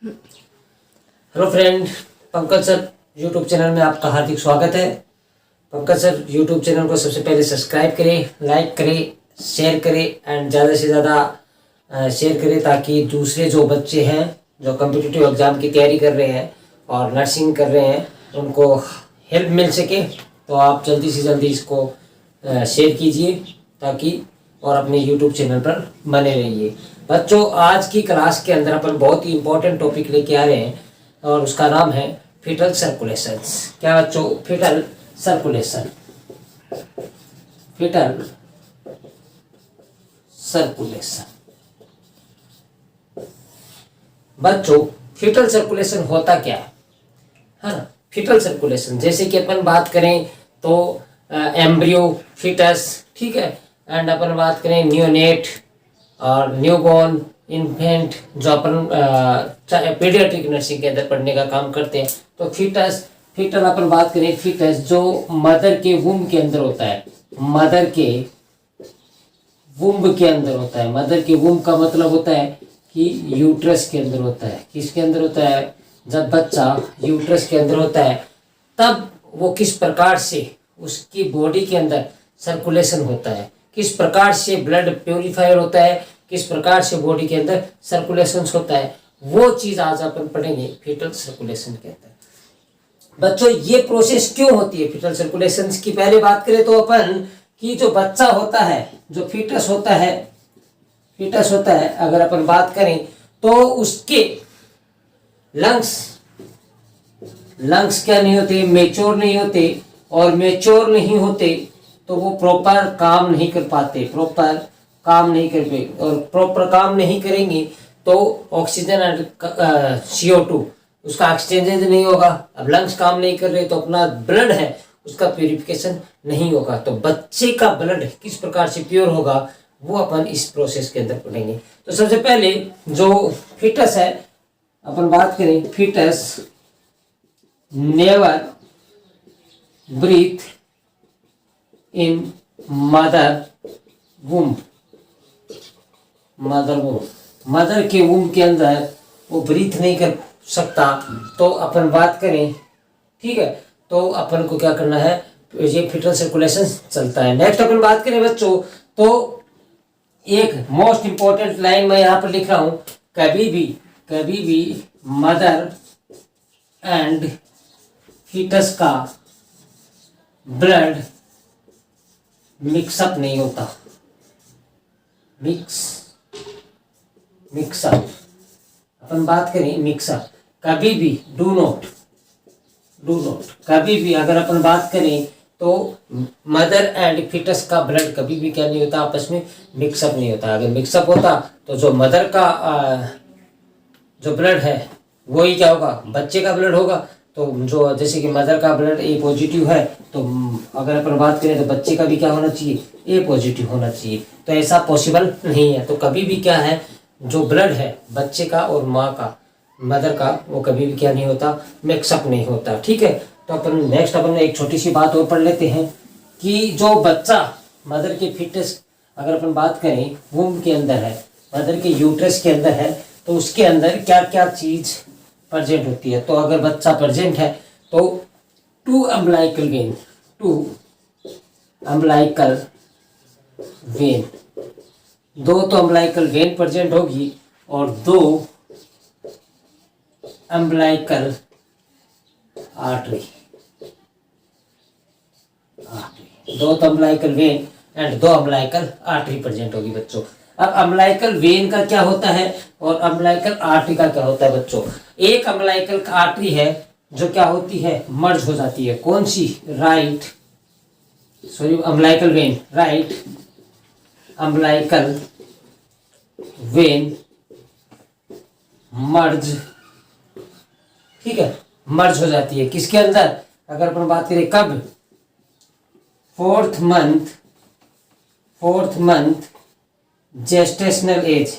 Hello friend, Pankaj sir YouTube channel में आपका हार्दिक स्वागत है। पंकज सर यूट्यूब चैनल को सबसे पहले सब्सक्राइब करें, लाइक करें, शेयर करें एंड ज़्यादा से ज़्यादा शेयर करें ताकि दूसरे जो बच्चे हैं जो कम्पिटिटिव एग्ज़ाम की तैयारी कर रहे हैं और नर्सिंग कर रहे हैं उनको हेल्प मिल सके। तो आप जल्दी से जल्दी इसको शेयर कीजिए ताकि और अपने यूट्यूब चैनल पर बने रहिए। बच्चों, आज की क्लास के अंदर अपन बहुत ही इंपॉर्टेंट टॉपिक लेके आ रहे हैं और उसका नाम है फीटल सर्कुलेशंस। क्या बच्चों? Foetal circulation. Foetal circulation. बच्चों, फीटल सर्कुलेशन होता क्या है ना? फीटल सर्कुलेशन जैसे कि अपन बात करें तो एम्ब्रियो, फीटस, ठीक है, एंड अपन बात करें नियोनेट और न्यूबॉर्न, इन्फेंट, जो अपन पीडियाट्रिक नर्सिंग के अंदर पढ़ने का काम करते हैं। तो फीटल अपन बात करें, फीटस जो मदर के वुम्ब के अंदर होता है, मदर के वुम्ब के अंदर होता है। मदर के वुम्ब का मतलब होता है कि यूट्रस के अंदर होता है। किसके अंदर होता है? जब बच्चा यूट्रस के अंदर होता है तब वो किस प्रकार से उसकी बॉडी के अंदर सर्कुलेशन होता है, किस प्रकार से ब्लड प्योरीफायर होता है, किस प्रकार से बॉडी के अंदर सर्कुलेशन होता है, वो चीज़ आज अपन पढ़ेंगे फीटल सर्कुलेशन के अंदर। बच्चों, ये प्रोसेस क्यों होती है फीटल सर्कुलेशन की? पहले बात करें तो अपन कि जो बच्चा होता है, जो फीटस होता है, अगर अपन बात करें तो उसके लंग्स क्या नहीं होते? मेच्योर नहीं होते, और मेच्योर नहीं होते तो वो प्रॉपर काम नहीं कर पाते, और प्रॉपर काम नहीं करेंगे तो ऑक्सीजन एंड CO2 उसका एक्सचेंज नहीं होगा। अब लंग्स काम नहीं कर रहे तो अपना ब्लड है उसका प्यूरिफिकेशन नहीं होगा। तो बच्चे का ब्लड किस प्रकार से प्योर होगा वो अपन इस प्रोसेस के अंदर पढ़ेंगे। तो सबसे पहले जो फीटस है, अपन बात करें, फीटस नेवर ब्रीथ इन मदर वुम्ब। मदर के वुम्ब के अंदर वो ब्रीथ नहीं कर सकता। तो अपन बात करें, ठीक है, तो अपन को क्या करना है? ये फीटल सर्कुलेशन चलता है। नेक्स्ट अपन बात करें बच्चों तो एक मोस्ट इंपॉर्टेंट लाइन मैं यहाँ पर लिख रहा हूं, कभी भी मदर एंड फीटस का ब्लड मिक्सअप नहीं होता। मिक्सअप अपन बात करें, मिक्सअप कभी भी डू नॉट कभी भी अगर अपन बात करें तो मदर एंड फीटस का ब्लड कभी भी क्या नहीं होता? आपस में मिक्सअप नहीं होता। अगर मिक्सअप होता तो जो मदर का जो ब्लड है वही क्या होगा? बच्चे का ब्लड होगा। तो जो जैसे कि मदर का ब्लड A पॉजिटिव है तो अगर अपन बात करें तो बच्चे का भी क्या होना चाहिए? A पॉजिटिव होना चाहिए। तो ऐसा पॉसिबल नहीं है। तो कभी भी क्या है, जो ब्लड है बच्चे का और माँ का, मदर का, वो कभी भी क्या नहीं होता? मिक्सअप नहीं होता। ठीक है, तो अपन नेक्स्ट अपन एक छोटी सी बात और पढ़ लेते हैं कि जो बच्चा मदर के फीटस अगर अपन बात करें वुम्ब के अंदर है, मदर के यूट्रस के अंदर है, तो उसके अंदर क्या क्या चीज़ प्रेजेंट होती है। तो अगर बच्चा प्रेजेंट है तो टू अम्बिलिकल वेन, दो तो अम्बिलिकल वेन प्रेजेंट होगी और दो अम्बिलिकल आर्टरी, दो तो अम्बिलिकल वेन एंड दो अम्बिलिकल आर्टरी प्रेजेंट होगी बच्चों। अब अम्बिलिकल वेन का क्या होता है और अम्बिलिकल आर्टरी का क्या होता है बच्चों? एक अम्बिलिकल आर्टरी है जो क्या होती है? मर्ज हो जाती है। कौन सी? Umbilical vein, right umbilical vein merge, ठीक है, मर्ज हो जाती है। किसके अंदर? अगर अपन बात करें कब? Fourth month gestational age,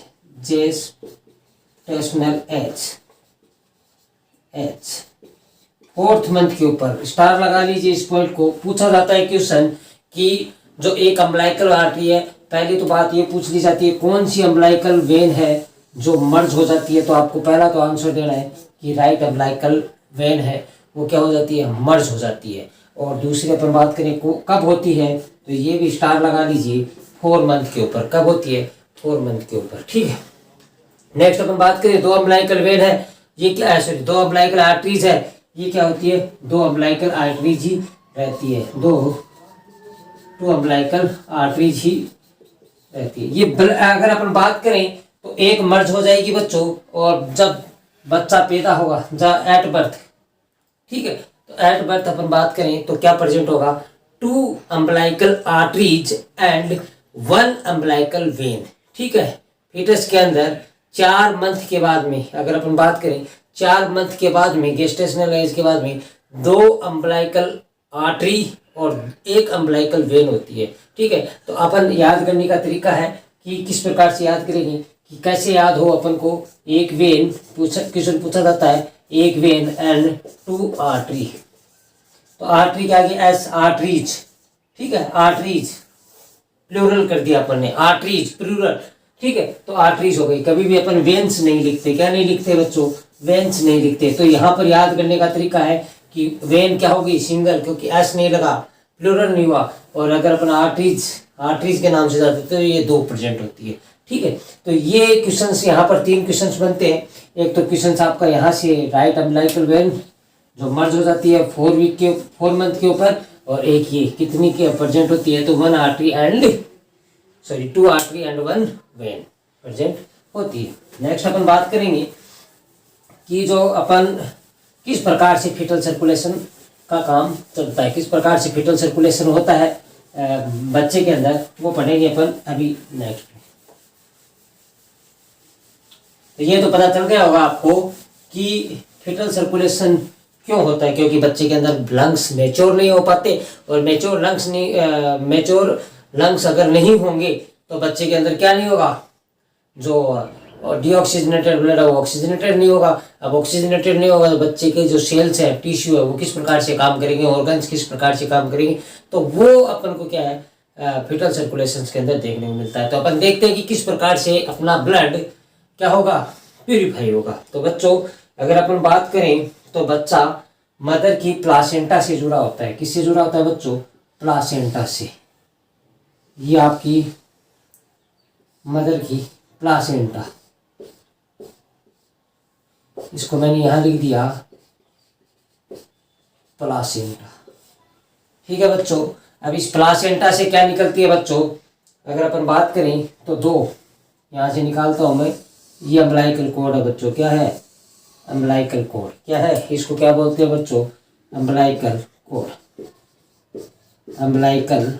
fourth month के ऊपर स्टार लगा लीजिए इस पॉइंट को। पूछा जाता है क्वेश्चन कि जो एक अम्बिलिकल आर्टरी है, पहली तो बात ये पूछ ली जाती है कौन सी अम्बिलिकल वेन है जो मर्ज हो जाती है, तो आपको पहला तो आंसर देना है कि राइट अम्बिलिकल वेन है वो क्या हो जाती है, मर्ज हो जाती है। और दूसरी अपन बात करें कब होती है, तो ये भी स्टार लगा लीजिए 4 मंथ के ऊपर। कब होती है, 4 मंथ के ऊपर, ठीक है। नेक्स्ट अपन बात करें 2 अम्बिलिकल वेन है, ये क्या है, सॉरी 2 अम्बिलिकल आर्टरीज है, ये क्या होती है, 2 अम्बिलिकल आर्टरीज ही रहती है, 2 अम्बिलिकल आर्टरीज ही रहती है। ये अगर अपन बात करें तो एक मर्ज हो जाएगी बच्चों, और जब बच्चा पैदा होगा जब एट बर्थ, ठीक है, तो एट बर्थ अपन बात करें तो क्या प्रेजेंट होगा, 2 umbilical arteries and 1 umbilical when, ठीक है। फीटस के अंदर 4 मंथ के बाद में, अगर अपन बात करें 4 मंथ के बाद में, गेस्टेशनल एज के बाद में 2 अम्बिलिकल आर्टरी और 1 अम्बिलिकल वेन होती है, ठीक है। तो अपन याद करने का तरीका है कि किस प्रकार से याद करेंगे, कि कैसे याद हो अपन को, एक वेन क्वेश्चन पूछा जाता है, एक वेन एंड 2 आर्टरी, तो आर्टरी के आगे एस, आर्टरीज, ठीक है, आर्टरीज प्लूरल कर दिया अपन ने, आर्टरीज प्लूरल, ठीक है। तो आर्टरीज हो गई। कभी भी अपन वेन्स नहीं लिखते, क्या नहीं लिखते बच्चों, वेन्स नहीं लिखते। तो यहाँ पर याद करने का तरीका है कि वेन क्या होगी, सिंगल, क्योंकि एस नहीं लगा, प्लूरल नहीं हुआ। और अगर अपन आर्टरीज के नाम से जाते तो ये 2 प्रेजेंट होती है, ठीक है। तो ये क्वेश्चंस यहाँ पर 3 क्वेश्चंस बनते हैं। एक तो क्वेश्चन आपका यहाँ से राइट अम्बिलिकल वेन जो मर्ज हो जाती है 4 मंथ के ऊपर, और एक ये कितनी के प्रेजेंट होती है, तो 2 आर्टरी एंड 1 वेन प्रेजेंट होती है। नेक्स्ट अपन बात करेंगे कि जो अपन किस प्रकार से फीटल सर्कुलेशन का काम चलता है, किस प्रकार से फीटल सर्कुलेशन होता है बच्चे के अंदर, वो पढ़ेंगे अपन अभी नेक्स्ट। तो ये तो पता चल गया होगा आपको कि फीटल सर्कुलेशन क्यों होता है, क्योंकि बच्चे के अंदर लंग्स मैच्योर नहीं हो पाते, और मैच्योर लंग्स अगर नहीं होंगे तो बच्चे के अंदर क्या नहीं होगा, जो डीऑक्सीजनेटेड ब्लड है वो ऑक्सीजनेटेड नहीं होगा। अब ऑक्सीजनेटेड नहीं होगा तो बच्चे के जो सेल्स है, टिश्यू है, वो किस प्रकार से काम करेंगे, ऑर्गन्स किस प्रकार से काम करेंगे, तो वो अपन को क्या है फीटल सर्कुलेशन के अंदर देखने को मिलता है। तो अपन देखते हैं कि किस प्रकार से अपना ब्लड क्या होगा, प्यूरिफाई होगा। तो बच्चों अगर अपन बात करें तो बच्चा मदर की प्लासेंटा से जुड़ा होता है। किससे जुड़ा होता है बच्चों, प्लासेंटा से। ये आपकी मदर की प्लासेंटा, इसको मैंने यहां लिख दिया प्लासेंटा, ठीक है बच्चों। अब इस प्लासेंटा से क्या निकलती है बच्चों, अगर अपन बात करें तो 2 यहां से निकालता हूं मैं, ये अम्बिलिकल कॉर्ड है बच्चों, क्या है, अम्बिलिकल कॉर्ड, क्या है, इसको क्या बोलते हैं बच्चों, अम्बिलिकल कॉर्ड, अम्बिलिकल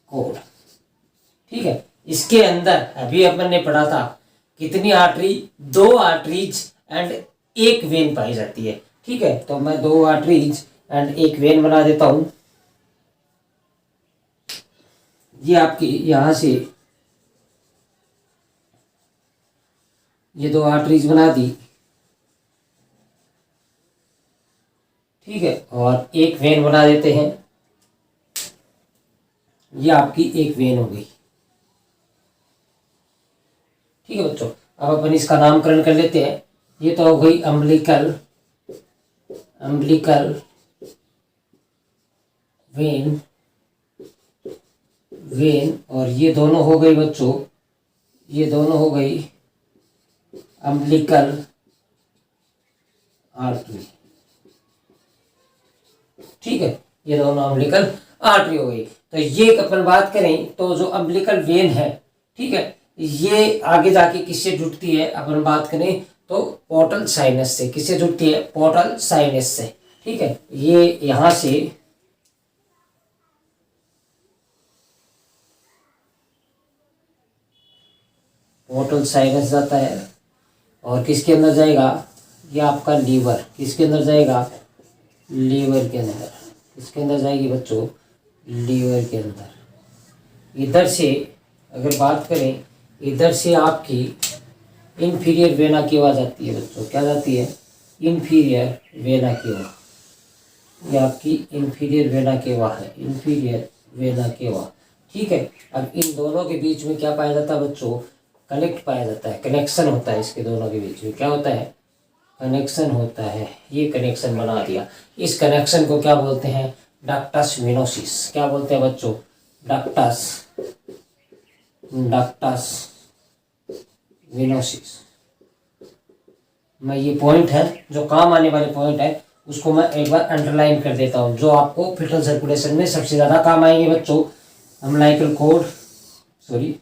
कॉर्ड, ठीक है। इसके अंदर अभी अपन ने पढ़ा था कितनी आर्टरी, 2 आर्टरीज एंड 1 वेन पाई जाती है, ठीक है। तो मैं 2 आर्टरीज एंड 1 वेन बना देता हूं। ये आपकी यहां से ये 2 आर्टरीज बना दी, ठीक है, और 1 वेन बना देते हैं। ये आपकी 1 वेन हो गई, ठीक है बच्चों। अब अपन इसका नामकरण कर लेते हैं। ये तो हो गई अम्बिलिकल वेन, और ये दोनों हो गई बच्चों, ये दोनों हो गई अम्बिलिकल आर्टरी, ठीक है, ये दोनों अम्बिलिकल आर्टरी हो गई। तो ये अपन बात करें तो जो अम्बिलिकल वेन है, ठीक है, ये आगे जाके किससे जुड़ती है, अपन बात करें तो पोर्टल साइनस से। किससे जुड़ती है, पोर्टल साइनस से, ठीक है। ये यहां से पोर्टल साइनस जाता है और किसके अंदर जाएगा, ये आपका लीवर, किसके अंदर जाएगा, लीवर के अंदर, किसके अंदर जाएगी बच्चों, लीवर के अंदर। इधर से अगर बात करें, इधर से आपकी इंफीरियर वेना केवा जाती है बच्चों, क्या जाती है, इंफीरियर वेना केवा, ये आपकी इंफीरियर वेना केवा है, इंफीरियर वेना केवा, ठीक है। अब इन दोनों के बीच में क्या पाया जाता है बच्चों, कनेक्ट पाया जाता है, कनेक्शन होता है इसके दोनों के बीच में, क्या होता है, कनेक्शन होता है। ये कनेक्शन बना दिया, इस कनेक्शन को क्या बोलते हैं, डक्टस वेनोसिस। क्या बोलते हैं बच्चों, डक्टस, डक्टस वेनोसिस। मैं ये पॉइंट है जो काम आने वाले पॉइंट है उसको मैं एक बार अंडरलाइन कर देता हूँ, जो आपको फिटल सर्कुलेशन में सबसे ज़्यादा काम आएंगे बच्चों। Umbilical cord, sorry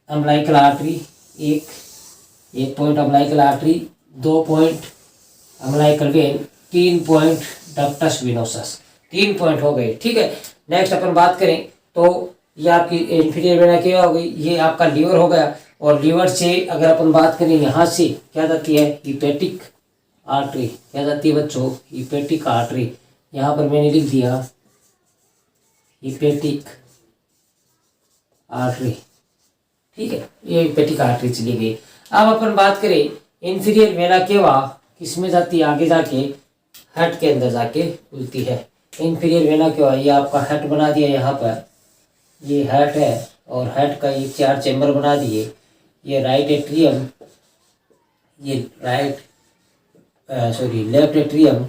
umbilical artery, एक point umbilical artery, 2 point umbilical vein, 3 point ductus venosus. 3 point हो गए, ठीक है। नेक्स्ट अपन बात करें तो ये आपकी इंफीरियर वेना केवा हो गई, ये आपका लीवर हो गया। और लीवर से अगर अपन बात करें यहाँ से क्या जाती है, हिपेटिक आर्टरी। क्या जाती है बच्चों, हिपेटिक आर्टरी। यहाँ पर मैंने लिख दिया हिपेटिक आर्टरी, ठीक है, ये हिपेटिक आर्टरी चली गई। अब अपन बात करें इंफीरियर वेना केवा किस में जाती है, आगे जाके हेड के अंदर जाके खुलती है। इंफीरियर वेना केवा ये आपका हेड बना दिया, यहाँ पर ये हेड है और हेड का ये 4 चैम्बर बना दिए। ये राइट एट्रियम, ये लेफ्ट एट्रियम,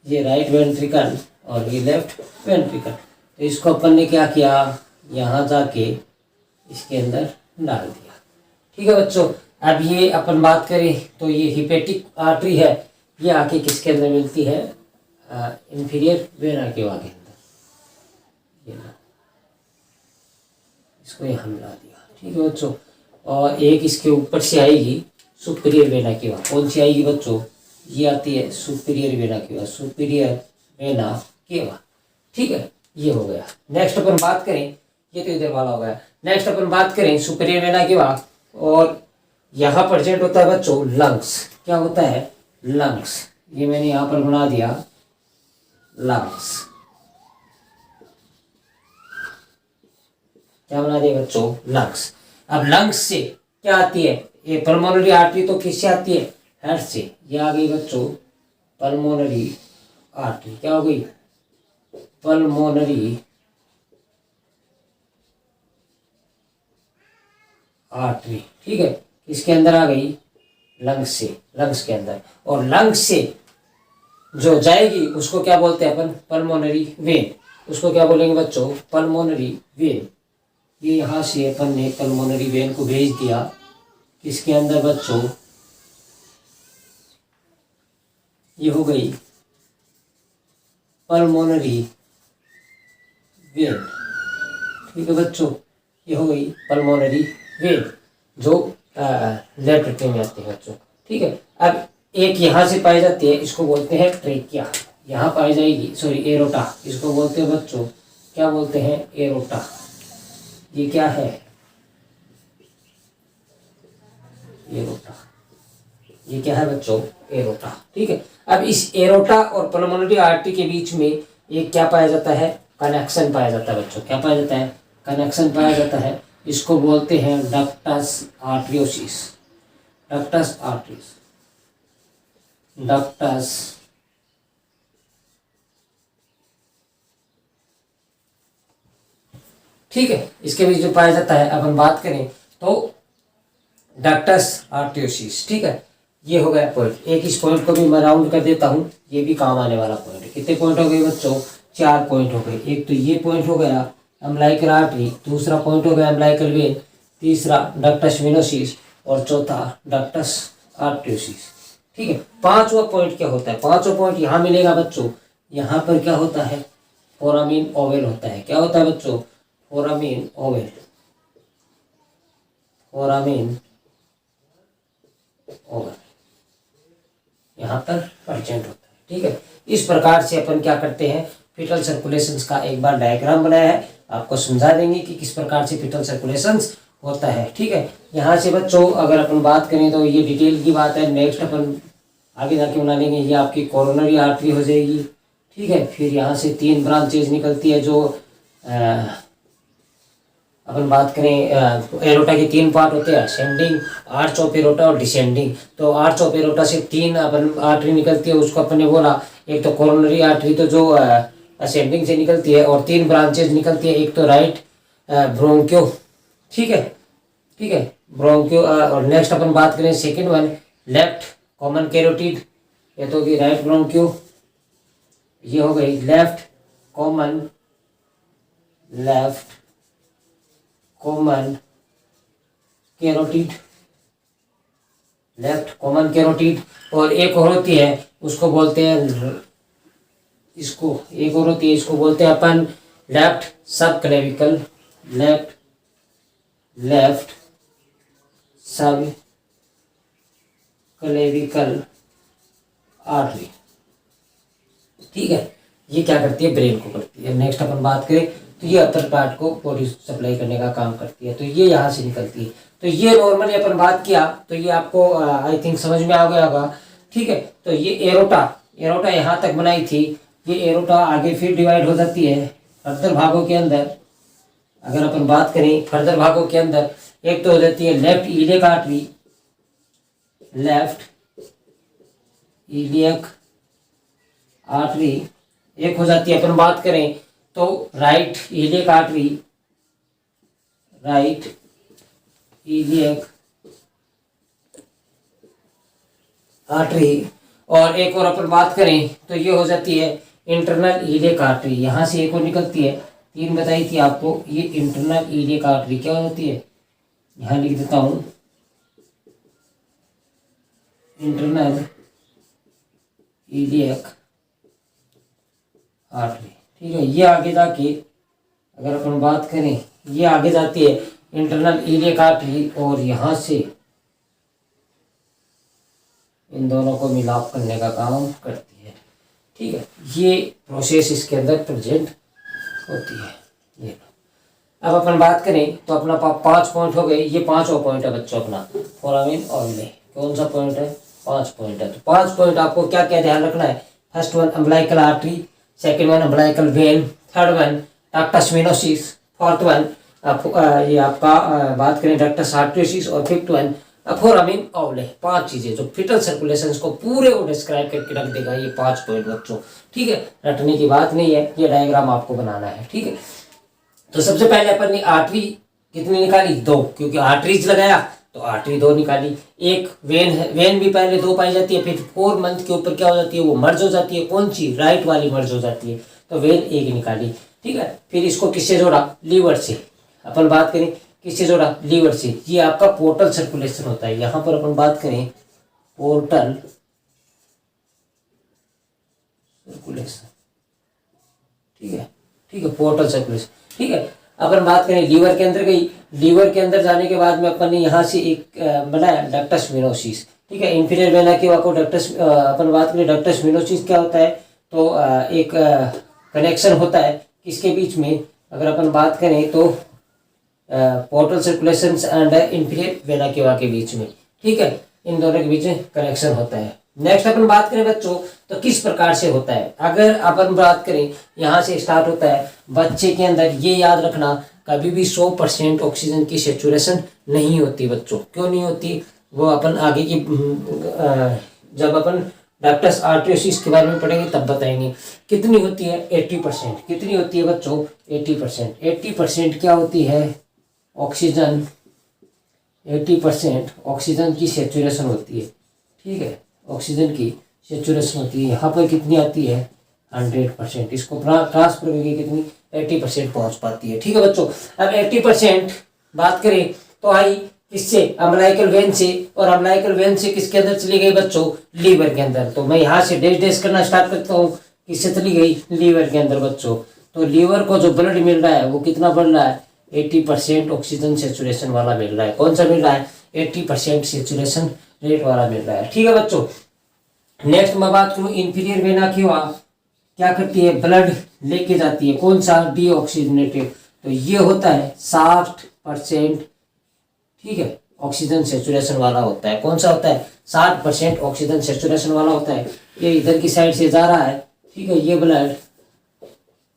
ये राइट वेंट्रिकल और ये लेफ्ट वेंट्रिकल। तो इसको अपन ने क्या किया, यहाँ जाके इसके अंदर डाल दिया, ठीक है बच्चों। अब ये अपन बात करें तो ये हिपेटिक आर्टरी है, ये आके किसके अंदर मिलती है, इंफीरियर वेना केवा के अंदर। ये इसको यहाँ मिला दिया, ठीक है बच्चों। और एक इसके ऊपर से आएगी सुपीरियर वेना केवा। कौन सी आएगी बच्चों, ये आती है superior vena cava, superior vena cava, ठीक है। ये हो गया। नेक्स्ट अपन बात करें, ये तो इधर वाला हो गया। नेक्स्ट अपन बात करें सुपीरियर वेना केवा, और यहाँ प्रेजेंट होता है बच्चों लंग्स। क्या होता है, लंग्स। ये मैंने यहाँ पर बना दिया लंग्स। क्या बना दिया बच्चों, लंग्स। अब लंग्स से क्या आती है, ये पल्मोनरी आर्टरी तो किससे आती है, हेड से। ये आ गई बच्चों पल्मोनरी आर्टरी। क्या हो गई, पल्मोनरी आर्टरी, ठीक है। इसके अंदर आ गई लंग्स से, लंग्स के अंदर। और लंग्स से जो जाएगी उसको क्या बोलते हैं अपन, पल्मोनरी वेन। उसको क्या बोलेंगे बच्चों, पल्मोनरी वेन। ये यहाँ से अपन ने पल्मोनरी वेन को भेज दिया किसके अंदर बच्चों, ये हो गई पल्मोनरी वेन, ठीक है बच्चों। ये हो गई पल्मोनरी वेन जो लेफ्ट एट्रियम में आती है बच्चों, ठीक है। अब एक यहाँ से पाई जाती है, इसको बोलते हैं ट्रेकिया। यहाँ पाई जाएगी, सॉरी एरोटा, इसको बोलते हैं बच्चों, क्या बोलते हैं, एरोटा। ये क्या है, एरोटा। ये क्या है बच्चों, एरोटा, ठीक है। अब इस एरोटा और पल्मोनरी आर्टरी के बीच में एक क्या पाया जाता है, कनेक्शन पाया जाता है बच्चों। क्या पाया जाता है, कनेक्शन पाया जाता है। इसको बोलते हैं डक्टस आर्टरियोसिस, डक्टस आर्टरीज, डक्टस ठीक है। इसके बीच जो पाया जाता है, अपन बात करें तो डक्टस आर्टरियोसिस, ठीक है। ये हो गया पॉइंट। एक इस पॉइंट को भी मैं राउंड कर देता हूँ, ये भी काम आने वाला पॉइंट है। कितने पॉइंट हो गए बच्चों, 4 पॉइंट हो गए। एक तो ये पॉइंट हो गया अम्बिलिकल आर्टरी, दूसरा पॉइंट हो गया अम्बिलिकल वेन, तीसरा डक्टस वेनोसिस और चौथा डक्टस आर्टरियोसिस, ठीक है। 5वां पॉइंट क्या होता है, 5वां पॉइंट यहाँ मिलेगा बच्चों। यहाँ पर क्या होता है, फोरामिन ओवल होता है। क्या होता है बच्चों, फोरामिन ओवल, फोरामिन ओवल यहाँ पर प्रेजेंट होता है, ठीक है। इस प्रकार से अपन क्या करते हैं, फीटल सर्कुलेशंस का एक बार डायग्राम बनाया है, आपको समझा देंगे कि किस प्रकार से फीटल सर्कुलेशंस होता है, ठीक है। यहाँ से बच्चों अगर अपन बात करें तो ये डिटेल की बात है, नेक्स्ट अपन आगे जाके बना लेंगे। ये आपकी कोरोनरी आर्टरी हो जाएगी, ठीक है। फिर यहाँ से 3 ब्रांचेज निकलती है, जो अपन बात करें एरोटा के 3 पार्ट होते हैं, असेंडिंग, आर्च ऑफ एरोटा और डिसेंडिंग। तो आर्च ऑफ एरोटा से 3 अपन आर्टरी निकलती है, उसको अपन ने बोला एक तो कोरोनरी आर्टरी, तो जो असेंडिंग से निकलती है, और 3 ब्रांचेज निकलती है। एक तो राइट ब्रोंकियो ठीक है, ठीक है, ब्रोंक्यो। और नेक्स्ट अपन बात करें second one, left common carotid, ये तो होगी राइट ब्रोंक्यो, ये हो गई left common carotid, left common carotid. और एक और होती है उसको बोलते हैं, इसको एक और होती है इसको बोलते हैं अपन left subclavian, left subclavian artery. ठीक है, ये क्या करती है, ब्रेन को करती है। नेक्स्ट अपन बात करें तो ये अपर पार्ट को बॉडी सप्लाई करने का काम करती है, तो ये यहाँ से निकलती है। तो ये नॉर्मली अपन बात किया तो ये आपको आई थिंक समझ में आ गया होगा। ठीक है, तो ये एरोटा यहाँ तक बनाई थी, ये एरोटा आगे फिर डिवाइड हो जाती है फर्दर भागों के अंदर। अगर अपन बात करें फर्दर भागों के अंदर, एक तो हो जाती है लेफ्ट इलियक आर्टरी, एक हो जाती है अपन बात करें तो राइट इलियक आर्टरी, और एक और अपन बात करें तो ये हो जाती है इंटरनल इलियक आर्टरी। यहाँ से एक और निकलती है, तीन बताई थी आपको, ये इंटरनल इलियक आर्टरी क्या होती है, यहाँ लिख देता हूँ इंटरनल इलियक आर्टरी। ठीक है, ये आगे जाके अगर अपन बात करें ये आगे जाती है इंटरनल इलियक आर्टरी, और यहाँ से इन दोनों को मिलाप करने का काम करती है। ठीक है, ये प्रोसेस इसके अंदर प्रेजेंट होती है। ये अब अपन बात करें तो अपना 5 पॉइंट हो गए, ये 5वां पॉइंट है बच्चों अपना फोरामिन ऑयल। कौन सा पॉइंट है, 5 पॉइंट है। तो 5 पॉइंट आपको क्या क्या ध्यान रखना है, first one umbilical artery, second one umbilical vein, third one ductus venosus, fourth one ये आपका बात करें डक्टस आर्टरियोसिस, और फिफ्थ वन फोरामिन ऑवले। 5 चीजें जो फिटल सर्कुलेशन को पूरे को डिस्क्राइब करके रख देगा, ये 5 पॉइंट बच्चों। ठीक है, रटने की बात नहीं है, ये डायग्राम आपको बनाना है। ठीक है, तो सबसे पहले अपन ने आर्टरी कितनी निकाली, 2, क्योंकि आर्टरीज लगाया तो आर्टरी 2 निकाली। एक वेन है, वेन भी पहले 2 पाई जाती है, फिर 4 मंथ के ऊपर क्या हो जाती है, वो मर्ज हो जाती है। कौन सी, राइट वाली मर्ज हो जाती है, तो वेन 1 निकाली। ठीक है, फिर इसको किससे जोड़ा, लीवर से। अपन बात करें किससे जोड़ा, लीवर से। ये आपका पोर्टल सर्कुलेशन होता है। यहाँ पर अपन बात करें पोर्टल सर्कुलेशन। ठीक है, ठीक है, पोर्टल सर्कुलेशन। ठीक है, अपन बात करें लीवर के अंदर गई, लीवर के अंदर जाने के बाद में अपन ने यहाँ से एक बनाया डक्टस वेनोसिस। ठीक है, इंफीरियर वेना केवा को डक्टस, अपन बात करें डक्टस वेनोसिस क्या होता है, तो एक कनेक्शन होता है किसके बीच में, अगर अपन बात करें तो portal circulation and inferior vena cava के बीच में। ठीक है, इन दोनों के बीच में कनेक्शन होता है। नेक्स्ट अपन बात करें बच्चों तो किस प्रकार से होता है, अगर अपन बात करें यहाँ से स्टार्ट होता है बच्चे के अंदर। ये याद रखना कभी भी 100% ऑक्सीजन की सेचुरेशन नहीं होती बच्चों। क्यों नहीं होती, वो अपन आगे की जब अपन डक्टस आर्टरियोसिस के बारे में पढ़ेंगे तब बताएंगे। कितनी होती है, 80%। कितनी होती है बच्चों, 80%। 80% क्या होती है, ऑक्सीजन, 80% ऑक्सीजन की सेचुरेशन होती है। ठीक है, ऑक्सीजन की सेचुरेशन होती है। यहाँ पर कितनी आती है, 100%। इसको ट्रांसफर करके कितनी, 80% पहुँच पाती है। ठीक है बच्चों, अब 80% बात करें तो आई किससे, अम्बिलिकल वेन से, और अम्बिलिकल वेन से किसके अंदर चली गई बच्चों, लीवर के अंदर। तो मैं यहाँ से डैश डैश करना स्टार्ट करता हूँ, किससे चली गई, लीवर के अंदर बच्चों। तो लीवर को जो ब्लड मिल रहा है वो कितना बढ़ रहा है, 80% ऑक्सीजन सेचुरेशन वाला मिल रहा है। कौन सा मिल रहा है, 80% सेचुरेशन रेट वाला मिल रहा है। ठीक है बच्चों, नेक्स्ट मैं बात करूँ इंफीरियर वेना केवा क्या करती है, ब्लड लेके जाती है। कौन सा, डीऑक्सीजनेटेड। तो ये होता है 60%। ठीक है, ऑक्सीजन सेचुरेशन वाला होता है। कौन सा होता है, 60% ऑक्सीजन सेचुरेशन वाला होता है। ये इधर की साइड से जा रहा है। ठीक है, ये ब्लड,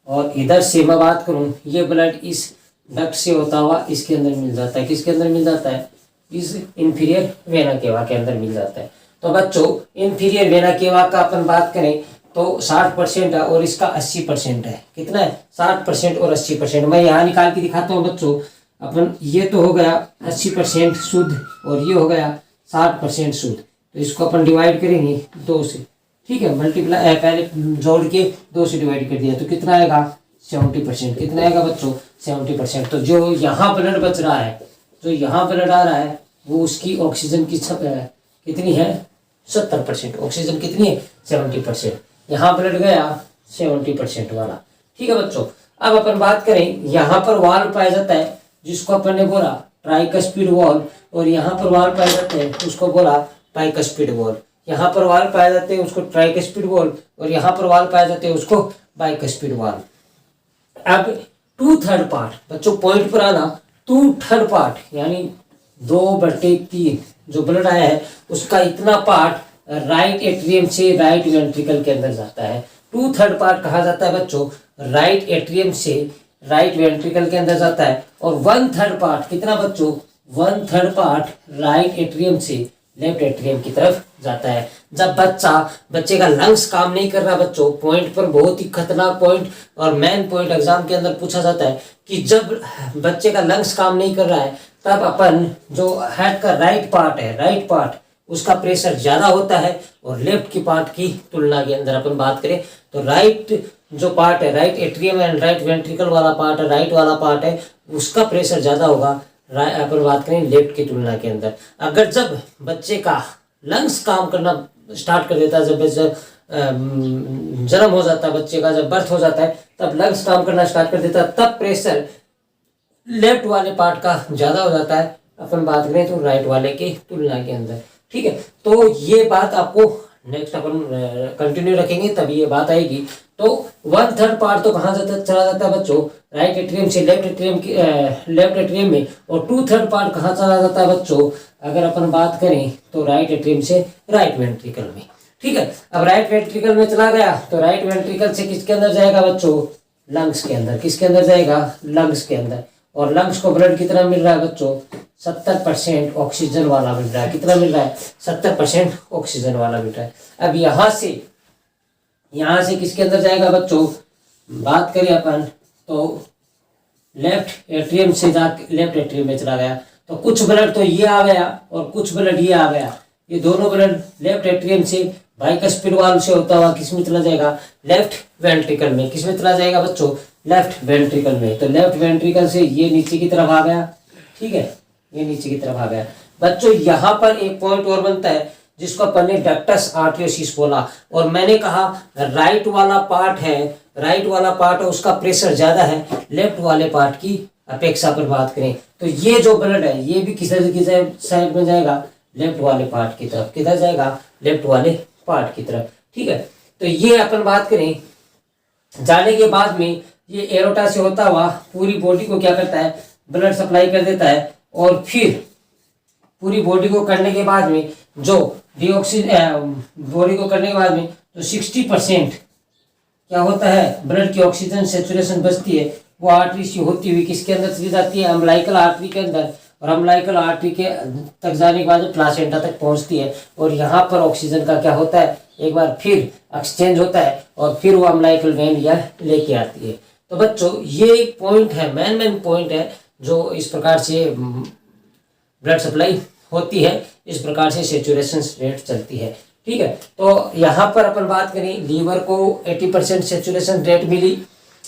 और इधर से मैं बात करूं ये ब्लड इस डक्ट से होता हुआ इसके अंदर मिल जाता है। किसके अंदर मिल जाता है, इस इंफीरियर वेना केवा के अंदर मिल जाता है। तो बच्चों इंफीरियर वेना केवा का अपन बात करें तो 60% है और इसका 80% है। कितना है, 60% और 80%। मैं यहाँ निकाल के दिखाता हूँ बच्चों, अपन ये तो हो गया 80% शुद्ध और ये हो गया 60% शुद्ध। तो इसको अपन डिवाइड करेंगे 2 से, ठीक है, मल्टीप्लाई पहले जोड़ के 2 से डिवाइड कर दिया तो कितना आएगा 70%। कितना आएगा बच्चों 70%। तो जो यहाँ ब्लड बच रहा है, जो यहाँ ब्लड आ रहा है वो उसकी ऑक्सीजन की कितनी है 70%। ऑक्सीजन कितनी है 70%। यहाँ ब्लड गया 70% वाला, ठीक है बच्चों। अब अपन बात करें, यहाँ पर वाल्व पाया जाता है जिसको अपन ने बोला ट्राइकस्पिड वाल्व, और यहाँ पर वाल्व पाए जाते हैं उसको बोला बाइकस्पिड वाल्व। यहाँ पर वाल्व पाए जाते हैं उसको ट्राइकस्पिड वाल्व, और यहाँ पर वाल्व पाए जाते हैं उसको बाइकस्पिड वाल्व। अब 2/3 पार्ट बच्चों, पॉइंट पर आना, 2/3 पार्ट यानी 2/3 जो ब्लड आया है उसका इतना पार्ट राइट एट्रियम से राइट वेंट्रिकल के अंदर जाता है। 2/3 पार्ट कहा जाता है बच्चों राइट एट्रियम से राइट वेंट्रिकल के अंदर जाता है, और 1/3 पार्ट कितना बच्चों 1/3 पार्ट राइट एट्रियम से लेफ्ट एट्रियम की तरफ जाता है। जब बच्चे का लंग्स काम नहीं कर रहा बच्चों, पॉइंट पर बहुत ही खतरनाक पॉइंट और मेन पॉइंट एग्जाम के अंदर पूछा जाता है कि जब बच्चे का लंग्स काम नहीं कर रहा है तब अपन जो हेड का राइट पार्ट है, राइट पार्ट उसका प्रेशर ज्यादा होता है, और लेफ्ट की पार्ट की तुलना के अंदर अपन बात करें तो राइट जो पार्ट है, right atrium and right ventricle वाला पार्ट है, राइट वाला पार्ट है, उसका प्रेशर ज्यादा होगा अपन बात करें लेफ्ट की तुलना के अंदर। अगर जब बच्चे का लंग्स काम करना स्टार्ट कर देता है, जब जन्म हो जाता है बच्चे का, जब बर्थ हो जाता है तब लंग्स काम करना स्टार्ट कर देता है, तब प्रेशर लेफ्ट वाले पार्ट का ज्यादा हो जाता है अपन बात करें तो राइट वाले की तुलना के अंदर, ठीक है। तो ये बात आपको नेक्स्ट अपन कंटिन्यू रखेंगे तब ये बात आएगी। तो 1/3 पार्ट तो कहाँ चला जाता है बच्चों राइट एट्रियम से लेफ्ट एट्रियम में, और 2/3 पार्ट कहाँ चला जाता है बच्चों अगर अपन बात करें तो राइट एट्रियम से राइट वेंट्रिकल में, ठीक है। अब राइट वेंट्रिकल में चला गया तो राइट वेंट्रिकल से किसके अंदर जाएगा बच्चों लंग्स के अंदर। किसके अंदर जाएगा लंग्स के अंदर, और लंग्स को ब्लड कितना मिल रहा है बच्चों 70% ऑक्सीजन वाला मिल रहा है। कितना मिल रहा है 70% ऑक्सीजन वाला मिल रहा है। अब यहाँ से किसके अंदर जाएगा बच्चों, बात करें अपन तो लेफ्ट एट्रियम से जाके लेफ्ट एट्रियम में चला गया, तो कुछ ब्लड तो ये आ गया और कुछ ब्लड ये आ गया। ये दोनों ब्लड लेफ्ट एट्रियम से बाइकस्पिड वाल्व से होता हुआ किसमें चला जाएगा लेफ्ट वेंट्रिकल में। किसमें चला जाएगा बच्चों लेफ्ट वेंट्रिकल में। तो लेफ्ट वेंट्रिकल से ये नीचे की तरफ आ गया, ठीक है, ये नीचे की तरफ आ गया बच्चों। यहाँ पर एक पॉइंट और बनता है जिसको अपन ने डक्टस आर्टरियोसिस बोला, और मैंने कहा राइट वाला पार्ट है, राइट वाला पार्ट है उसका प्रेशर ज्यादा है लेफ्ट वाले पार्ट की अपेक्षा पर बात करें तो ये जो ब्लड है ये भी किस साइड में जाएगा लेफ्ट वाले पार्ट की तरफ। किधर जाएगा लेफ्ट वाले पार्ट की तरफ, ठीक है। तो ये अपन बात करें जाने के बाद में ये एरोटा से होता हुआ पूरी बॉडी को क्या करता है ब्लड सप्लाई कर देता है, और फिर पूरी बॉडी को करने के बाद में जो बॉडी को करने के बाद में जो 60% क्या होता है ब्लड की ऑक्सीजन सेचुरेशन बचती है वो आर्टरी से होती हुई किसके अंदर चली जाती है अम्बिलिकल आर्टरी के अंदर, और अम्बिलिकल आर्टरी के तक जाने के बाद प्लासेंटा तक पहुंचती है, और यहाँ पर ऑक्सीजन का क्या होता है एक बार फिर एक्सचेंज होता है और फिर वो अम्बिलिकल वेन या लेके आती है। तो बच्चों ये एक पॉइंट है, मेन पॉइंट है जो इस प्रकार से ब्लड सप्लाई होती है, इस प्रकार से सेचुरेशन रेट चलती है, ठीक है। तो यहाँ पर अपन बात करें लीवर को 80% सेचुरेशन रेट मिली।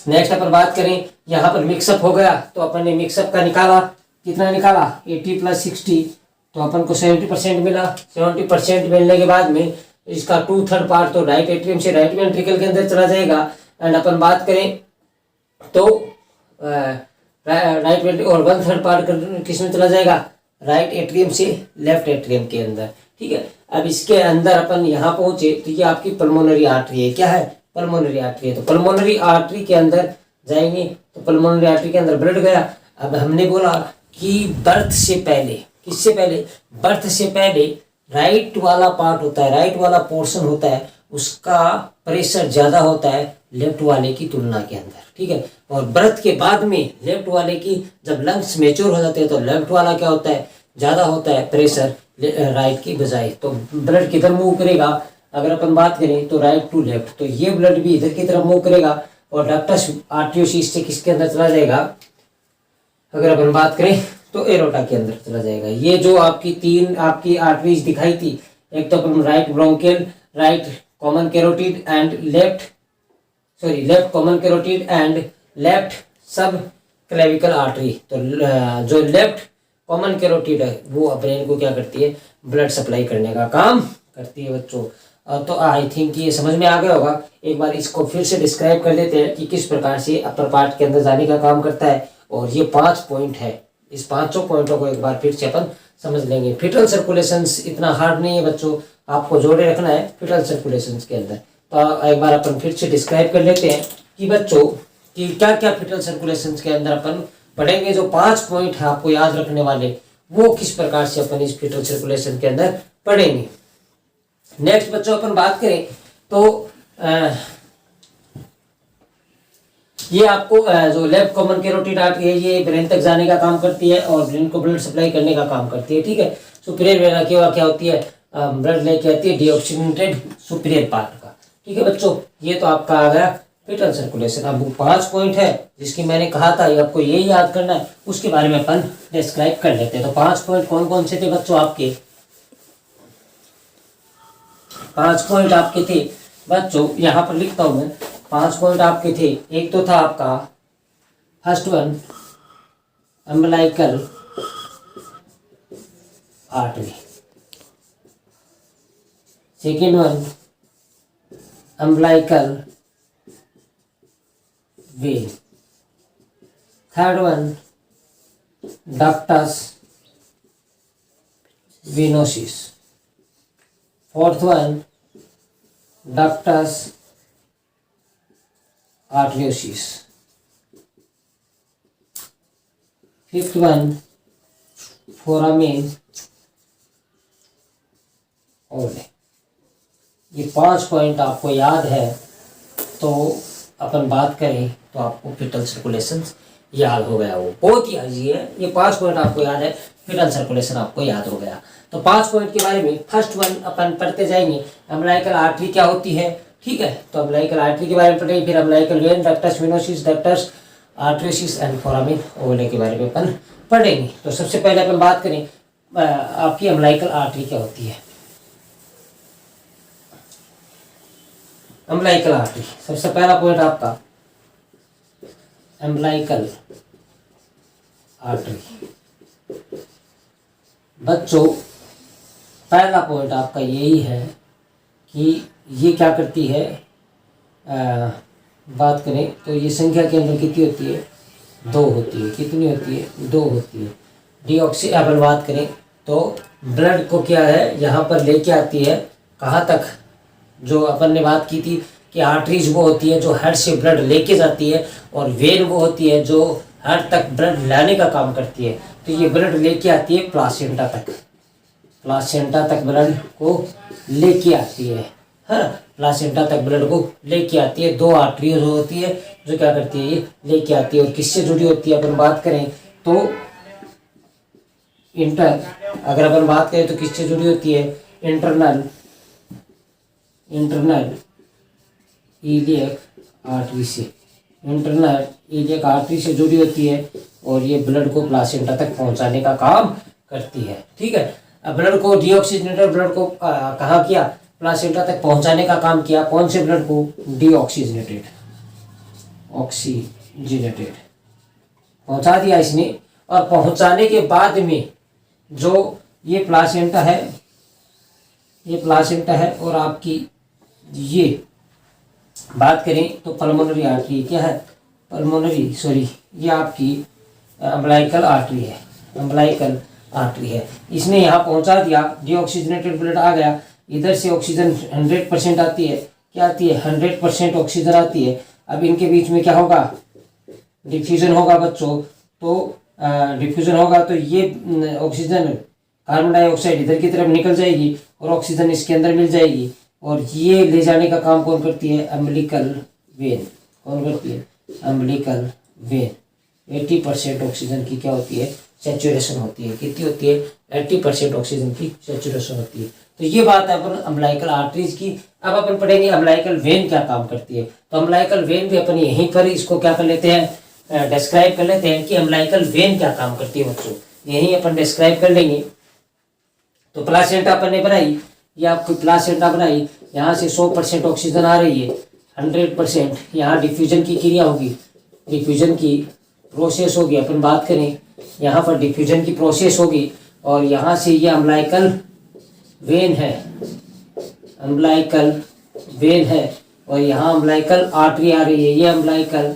नेक्स्ट अपन बात करें यहाँ पर मिक्सअप हो गया तो अपन ने मिक्सअप का निकाला, कितना निकाला 80 + 60, तो अपन को 70% मिला। 70% मिलने के बाद में इसका 2/3 पार्ट तो राइट एट्रियम से राइट वेंट्रिकल के अंदर चला जाएगा, एंड अपन बात करें तो राइट वेंट्रिकल और 1/3 पार्ट किस में चला जाएगा राइट एट्रियम से लेफ्ट एट्रियम के अंदर, ठीक है। अब इसके अंदर अपन यहाँ पहुंचे तो ये आपकी पल्मोनरी आर्टरी है। क्या है पल्मोनरी आर्टरी है। तो पल्मोनरी आर्टरी के अंदर जाएंगे तो पल्मोनरी आर्टरी के अंदर ब्लड गया। अब हमने बोला कि बर्थ से पहले, किससे पहले बर्थ से पहले राइट वाला पार्ट होता है, राइट वाला पोर्शन होता है उसका प्रेशर ज्यादा होता है लेफ्ट वाले की तुलना के अंदर, ठीक है। और बर्थ के बाद में लेफ्ट वाले की जब लंग्स मेच्योर हो जाते हैं तो लेफ्ट वाला क्या होता है ज्यादा होता है प्रेशर राइट की बजाय। तो ब्लड किधर मूव करेगा अगर अपन बात करें तो राइट टू लेफ्ट, तो ये ब्लड भी इधर की तरफ मूव करेगा और डक्टस आर्टरियोसिस से किसके अंदर चला जाएगा अगर अपन बात करें तो एरोटा के अंदर चला जाएगा। ये जो आपकी तीन आपकी आर्टरीज दिखाई थी, एक तो अपन right bronchial, right common carotid and left common carotid and left subclavian artery. तो जो लेफ्ट कॉमन कैरोटिड है वो ब्रेन को क्या करती है, ब्लड सप्लाई करने का काम करती है बच्चों। तो आई थिंक ये समझ में आ गया होगा। एक बार इसको फिर से डिस्क्राइब कर देते हैं कि किस प्रकार से अपर पार्ट के अंदर जाने का काम करता है। और ये 5 पॉइंट है, इस 5 पॉइंटों को एक बार फिर से अपन समझ लेंगे। फिटल सर्कुलेशन इतना हार्ड नहीं है बच्चों, आपको जोड़े रखना है फिटल सर्कुलेशन के अंदर। तो एक बार अपन फिर से डिस्क्राइब कर लेते हैं कि बच्चों कि क्या क्या फिटल सर्कुलेशन के अंदर अपन पढ़ेंगे। जो 5 पॉइंट है आपको याद रखने वाले, वो किस प्रकार से अपन इस फिटल सर्कुलेशन के अंदर पढ़ेंगे। नेक्स्ट बच्चों अपन बात करें तो ये आपको जो लेफ्ट कॉमन कैरोटिड आर्टरी है ये ब्रेन तक जाने का काम करती है और ब्रेन को ब्लड सप्लाई करने का काम करती है। ठीक है, सुपीरियर वेना की क्या होती है, ब्लड लेके आती है डीऑक्सीजनेटेड सुपीरियर पार्ट का। ठीक है बच्चों, ये तो आपका आ गया फिटल सर्कुलेशन। अब 5 पॉइंट है जिसकी मैंने कहा था ये आपको यही याद करना है, उसके बारे में अपन डिस्क्राइब कर लेते हैं। तो 5 पॉइंट कौन कौन से थे बच्चों आपके? 5 पॉइंट आपके थे बच्चों, यहाँ पर लिखता हूं मैं। 5 पॉइंट आपके थे। एक तो था आपका first one umbilical artery, second one umbilical vein, third one ductus venosus, fourth one ductus arteriosus, fifth one foramen ovale. ये 5 पॉइंट आपको याद है तो अपन बात करें तो आपको फिटल सर्कुलेशन याद हो गया। वो बहुत ही ईजी है, ये 5 पॉइंट आपको याद है, फिटल सर्कुलेशन आपको याद हो गया। तो 5 पॉइंट के बारे में फर्स्ट वन अपन पढ़ते जाएंगे, अम्बिलाइकल आर्टरी क्या होती है। ठीक है, तो अम्बिलाइकल आर्टरी के बारे में पढ़ेंगे, फिर umbilical vein, ductus venosus, ductus arteriosus and foramen ovale के बारे में अपन पढ़ेंगे। तो सबसे पहले अपन बात करें आपकी अम्बिलाइकल आर्टरी क्या होती है। अम्बिलाइकल आर्टरी, सबसे पहला पॉइंट आपका अम्बिलाइकल आर्टरी। बच्चों पहला पॉइंट आपका यही है कि ये क्या करती है, बात करें तो ये संख्या के अंदर कितनी होती है, 2 होती है। कितनी होती है, 2 होती है। डीऑक्सी अपन बात करें तो ब्लड को क्या है यहाँ पर लेके आती है, कहाँ तक, जो अपन ने बात की थी कि आर्टरीज वो होती है जो हेड से ब्लड लेके जाती है और वेन वो होती है जो हेड तक ब्लड लाने का काम करती है। तो ये ब्लड लेके आती है प्लासेंटा तक, प्लासेंटा तक ब्लड को लेके आती है। हाँ, प्लासेंटा तक ब्लड को लेके आती है। 2 आर्टरी जो होती है जो क्या करती है, ये लेके आती है। और किससे जुड़ी होती है अपन बात करें तो अगर अपन बात करें तो किससे जुड़ी होती है, इंटरनल इलियक आर्टरी से, इंटरनल इलियक आर्टरी से जुड़ी होती है और ये ब्लड को प्लासेंटा तक पहुंचाने का काम करती है। ठीक है, अब ब्लड को डीऑक्सीजनेटेड ब्लड को कहाँ किया, प्लासेंटा तक पहुंचाने का काम किया। कौन से ब्लड को, डीऑक्सीजनेटेड, ऑक्सीजनेटेड पहुंचा दिया इसने। और पहुंचाने के बाद में जो ये प्लासेंटा है, ये प्लासेंटा है और आपकी ये बात करें तो पल्मोनरी आर्टरी क्या है, पल्मोनरी सॉरी ये आपकी अम्बिलाइकल आर्टरी है, अम्बिलाइकल आर्टरी है। इसने यहाँ पहुँचा दिया, डीऑक्सीजनेटेड ब्लड आ गया, इधर से ऑक्सीजन 100% आती है। क्या आती है, 100% ऑक्सीजन आती है। अब इनके बीच में क्या होगा, डिफ्यूजन होगा बच्चों। तो डिफ्यूजन होगा तो ये ऑक्सीजन कार्बन डाइऑक्साइड इधर की तरफ निकल जाएगी और ऑक्सीजन इसके अंदर मिल जाएगी। और ये ले जाने का काम कौन करती है, अम्बिलिकल वेन। कौन करती है, अम्बिलिकल वेन। 80% ऑक्सीजन की क्या होती है, सैचुरेशन होती है। कितनी होती है, 80% ऑक्सीजन की सैचुरेशन होती है। तो ये बात है अपन अम्बिलाइकल आर्टरीज की। अब अपन पढ़ेंगे अम्बिलाइकल वेन क्या काम करती है। तो अम्बिलाइकल वेन भी अपन यहीं पर इसको क्या कर लेते हैं, डिस्क्राइब कर लेते हैं कि अम्बिलिकल वेन क्या काम करती है बच्चों। यही अपन डिस्क्राइब कर लेंगे। तो प्लासेंटा अपन ने बनाई, ये आपकी प्लासेंटा बनाई, यहाँ से 100% ऑक्सीजन आ रही है, 100%। यहाँ डिफ्यूजन की क्रिया होगी, डिफ्यूजन की प्रोसेस होगी। अपन बात करें यहाँ पर डिफ्यूजन की प्रोसेस होगी, और यहाँ से ये अम्बिलिकल वेन है, अम्बिलिकल वेन है, और यहाँ अम्बिलिकल आर्टरी आ रही है, ये अम्बिलिकल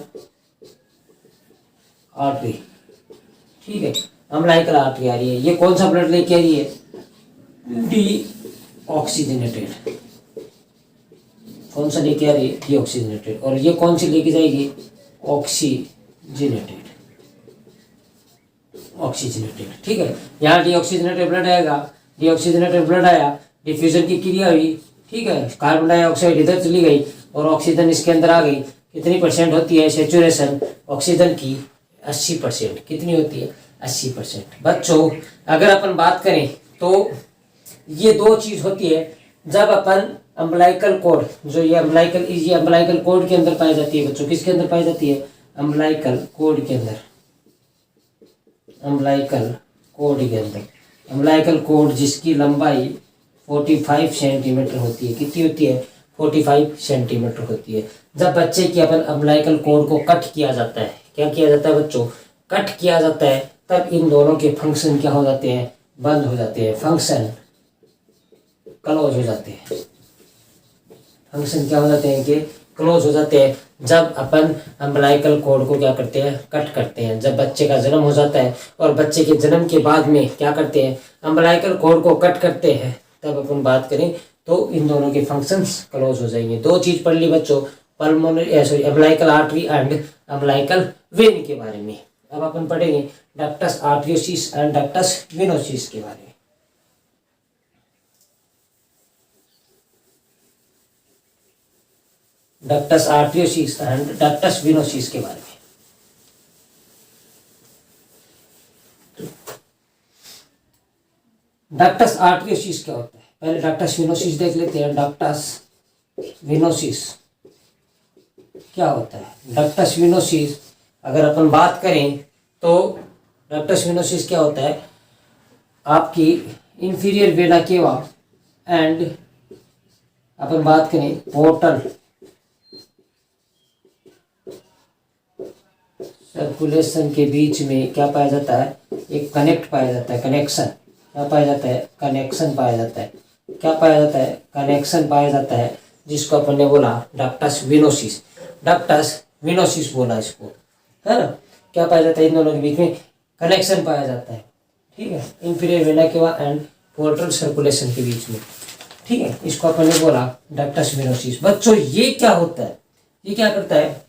आर्टरी, ठीक है, अम्बिलिकल आर्टरी आ रही है। ये कौन सा ब्लड लेके आ रही है? D oxygenated. कौन सा लेके आ रही है? D oxygenated. और ये कौन सी लेके जाएगी? ऑक्सीजनेटेड, ऑक्सीजनेटेड, ठीक है। यहाँ डी ऑक्सीजनेटेड ब्लड आएगा, डी ऑक्सीजनेटेड ब्लड आया, डिफ्यूजन की क्रिया हुई, ठीक है, कार्बन डाइऑक्साइड इधर चली गई और ऑक्सीजन इसके अंदर आ गई। कितनी परसेंट होती है सेचुरेशन ऑक्सीजन की? 80%। कितनी होती है? 80%। बच्चों अगर अपन बात करें तो ये दो चीज होती है जब अपन अम्बिलिकल कोड, जो ये अम्बिलिकल कोड के अंदर पाई जाती है बच्चों। किसके अंदर पाई जाती है? अम्बिलिकल कोड के अंदर, अम्बिलिकल कोड के अंदर। अम्बिलिकल कोड जिसकी लंबाई 45 सेंटीमीटर होती है। कितनी होती है? 45 सेंटीमीटर होती है। जब बच्चे की अपन अम्बिलिकल कोड को कट किया जाता है, क्या किया जाता है बच्चों? कट किया जाता है, तब इन दोनों के फंक्शन क्या हो जाते हैं? बंद हो जाते हैं, फंक्शन क्लोज हो जाते हैं। फंक्शन क्या हो जाते हैं कि क्लोज हो जाते हैं जब अपन अम्बिलिकल कोड को क्या करते हैं? कट करते हैं। जब बच्चे का जन्म हो जाता है और बच्चे के जन्म के बाद में क्या करते हैं? अम्बिलिकल कोड को कट करते हैं, तब अपन बात करें तो इन दोनों के फंक्शंस क्लोज हो जाएंगे। दो चीज पढ़ ली बच्चों, pulmonary umbilical artery and umbilical when के बारे में। अब अपन पढ़ेंगे ductus arteriosus and ductus venosus के बारे में। Ductus arteriosus and ductus venosus के बारे में। डक्टस आर्टरियोसिस क्या होता है? पहले डक्टस वेनोसिस देख लेते हैं। डक्टस वेनोसिस क्या होता है? डक्टस वेनोसिस अगर अपन बात करें तो डक्टस वेनोसिस क्या होता है? आपकी इंफीरियर वेना केवा एंड अपन बात करें पोर्टल सर्कुलेशन के बीच में क्या पाया जाता है? एक कनेक्ट पाया जाता है, कनेक्शन। क्या पाया जाता है? कनेक्शन पाया जाता है। क्या पाया जाता है? कनेक्शन पाया जाता है, जिसको अपन ने बोला डक्टस वेनोसिस। डक्टस वेनोसिस बोला इसको, है ना। क्या पाया जाता है? इन दोनों के बीच में कनेक्शन पाया जाता है, ठीक है, inferior vena cava and portal circulation के बीच में, ठीक है। इसको अपन ने बोला डक्टस वेनोसिस। बच्चों ये क्या होता है? ये क्या करता है?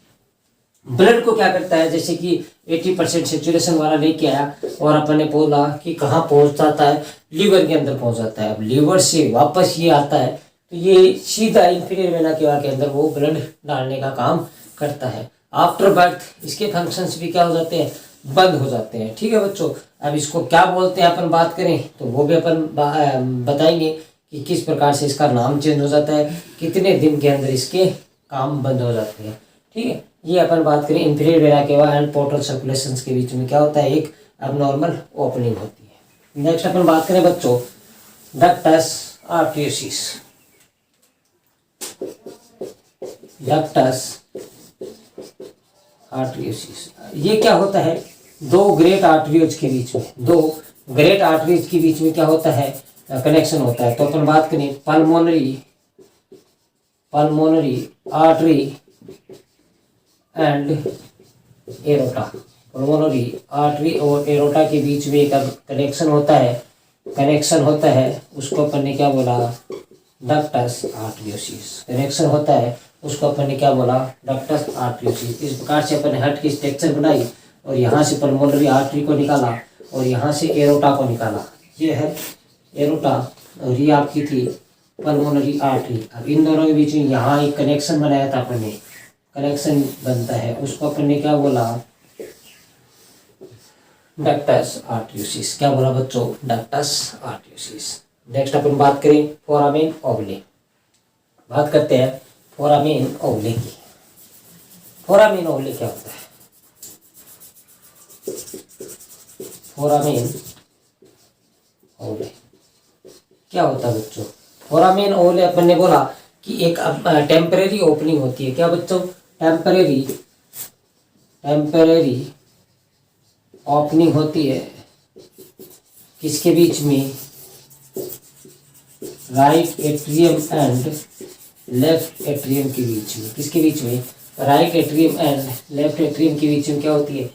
ब्लड को क्या करता है? जैसे कि 80% सेचुरेशन वाला लेके आया और अपन ने बोला कि कहाँ पहुंच जाता है? लीवर के अंदर पहुंच जाता है। अब लीवर से वापस ये आता है तो ये सीधा इंफीरियर वेना केवा के अंदर वो ब्लड डालने का काम करता है। आफ्टर बर्थ इसके फंक्शंस भी क्या हो जाते हैं? बंद हो जाते हैं, ठीक है बच्चों। अब इसको क्या बोलते हैं अपन बात करें तो वो भी अपन बताएंगे कि किस प्रकार से इसका नाम चेंज हो जाता है, कितने दिन के अंदर इसके काम बंद हो जाते हैं, ठीक है। ये अपन बात करें inferior vena cava and portal circulations के बीच में क्या होता है? एक अबनॉर्मल ओपनिंग होती है। नेक्स्ट अपन बात करें बच्चों डक्टस आर्टरियोसिस। डक्टस आर्टरियोसिस ये क्या होता है? दो ग्रेट आर्टरीज के बीच में, दो ग्रेट आर्टरीज के बीच में क्या होता है? कनेक्शन होता है। तो अपन बात करें pulmonary artery and aorta. Pulmonary artery और एरोटा के बीच में एक कनेक्शन होता है, उसको अपन ने क्या बोला? डक्टस आर्टरियोसिस। कनेक्शन होता है, उसको अपन ने क्या बोला? डक्टस आर्टरियोसिस। इस प्रकार से अपन ने हार्ट की स्ट्रक्चर बनाई और यहाँ से पल्मोनरी आर्टरी को निकाला और यहाँ से एरोटा को निकाला। ये है एरोटा और ये आपकी थी पल्मोनरी आर्टरी। अब इन दोनों के बीच में यहाँ एक कनेक्शन बनाया था अपन ने, कनेक्शन बनता है, उसको अपन ने क्या बोला? डक्टस आर्टरियोसिस। क्या बोला बच्चों? डक्टस आर्टरियोसिस। नेक्स्ट अपन बात करें फोरामेन ओवले। बात करते हैं फोरामेन ओवले की। फोरामेन ओवले क्या होता है? फोरामेन ओवले क्या होता है बच्चों? फोरामेन ओवले अपन ने बोला कि एक टेम्परेरी ओपनिंग होती है। क्या बच्चों? टेम्परेरी ओपनिंग होती है किसके बीच में? Right atrium and left atrium के बीच में। किसके बीच में? Right atrium and left atrium के बीच में क्या होती है?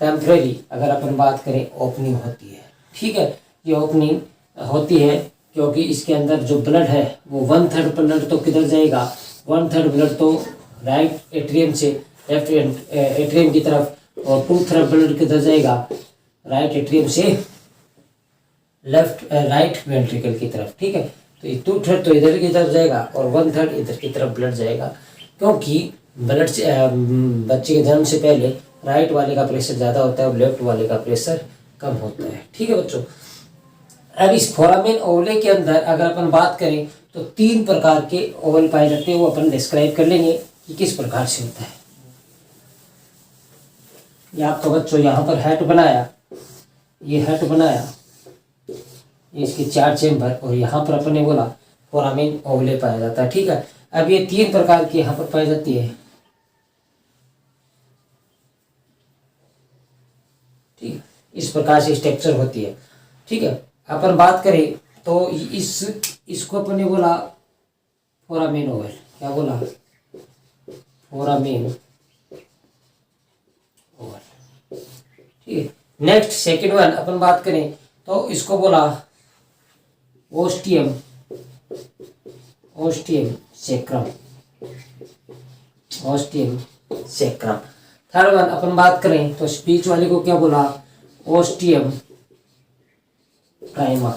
टेम्परेरी अगर अपन बात करें ओपनिंग होती है। ठीक है, ये ओपनिंग होती है क्योंकि इसके अंदर जो ब्लड है वो 1/3 ब्लड तो किधर जाएगा? 1/3 ब्लड तो राइट एट्रियम से लेफ्ट एट्रियम की तरफ, और 2/3 ब्लड किधर जाएगा? राइट एट्रियम से राइट वेंट्रिकल की तरफ। ठीक है, तो ये 2/3 तो इधर की तरफ जाएगा और 1/3 इधर की तरफ ब्लड जाएगा, क्योंकि ब्लड से बच्चे के जन्म से पहले राइट वाले का प्रेशर ज़्यादा होता है और लेफ्ट वाले का प्रेशर कम होता है। ठीक है बच्चों, अब इस फोरामेन ओवले के अंदर अगर अपन बात करें तो 3 प्रकार के ओवल पाए जाते हैं, वो अपन डिस्क्राइब कर लेंगे कि किस प्रकार से होता है। ये आपका बच्चों यहाँ पर हेड बनाया, ये हेड बनाया, इसके 4 चेम्बर, और यहाँ पर अपन ने बोला फोरामेन ओवले पाया जाता है। ठीक है, अब ये 3 प्रकार की यहाँ पर पाई जाती है। ठीक, इस प्रकार से स्ट्रक्चर होती है। ठीक है, अपन बात करें तो इसको अपन ने बोला फोरामेन ओवल। क्या बोला? Foramen Oval. ठीक है, नेक्स्ट सेकेंड वन अपन बात करें तो इसको बोला ostium sacrum. Ostium sacrum. Third one अपन बात करें तो स्पीच वाले को क्या बोला? Ostium prima.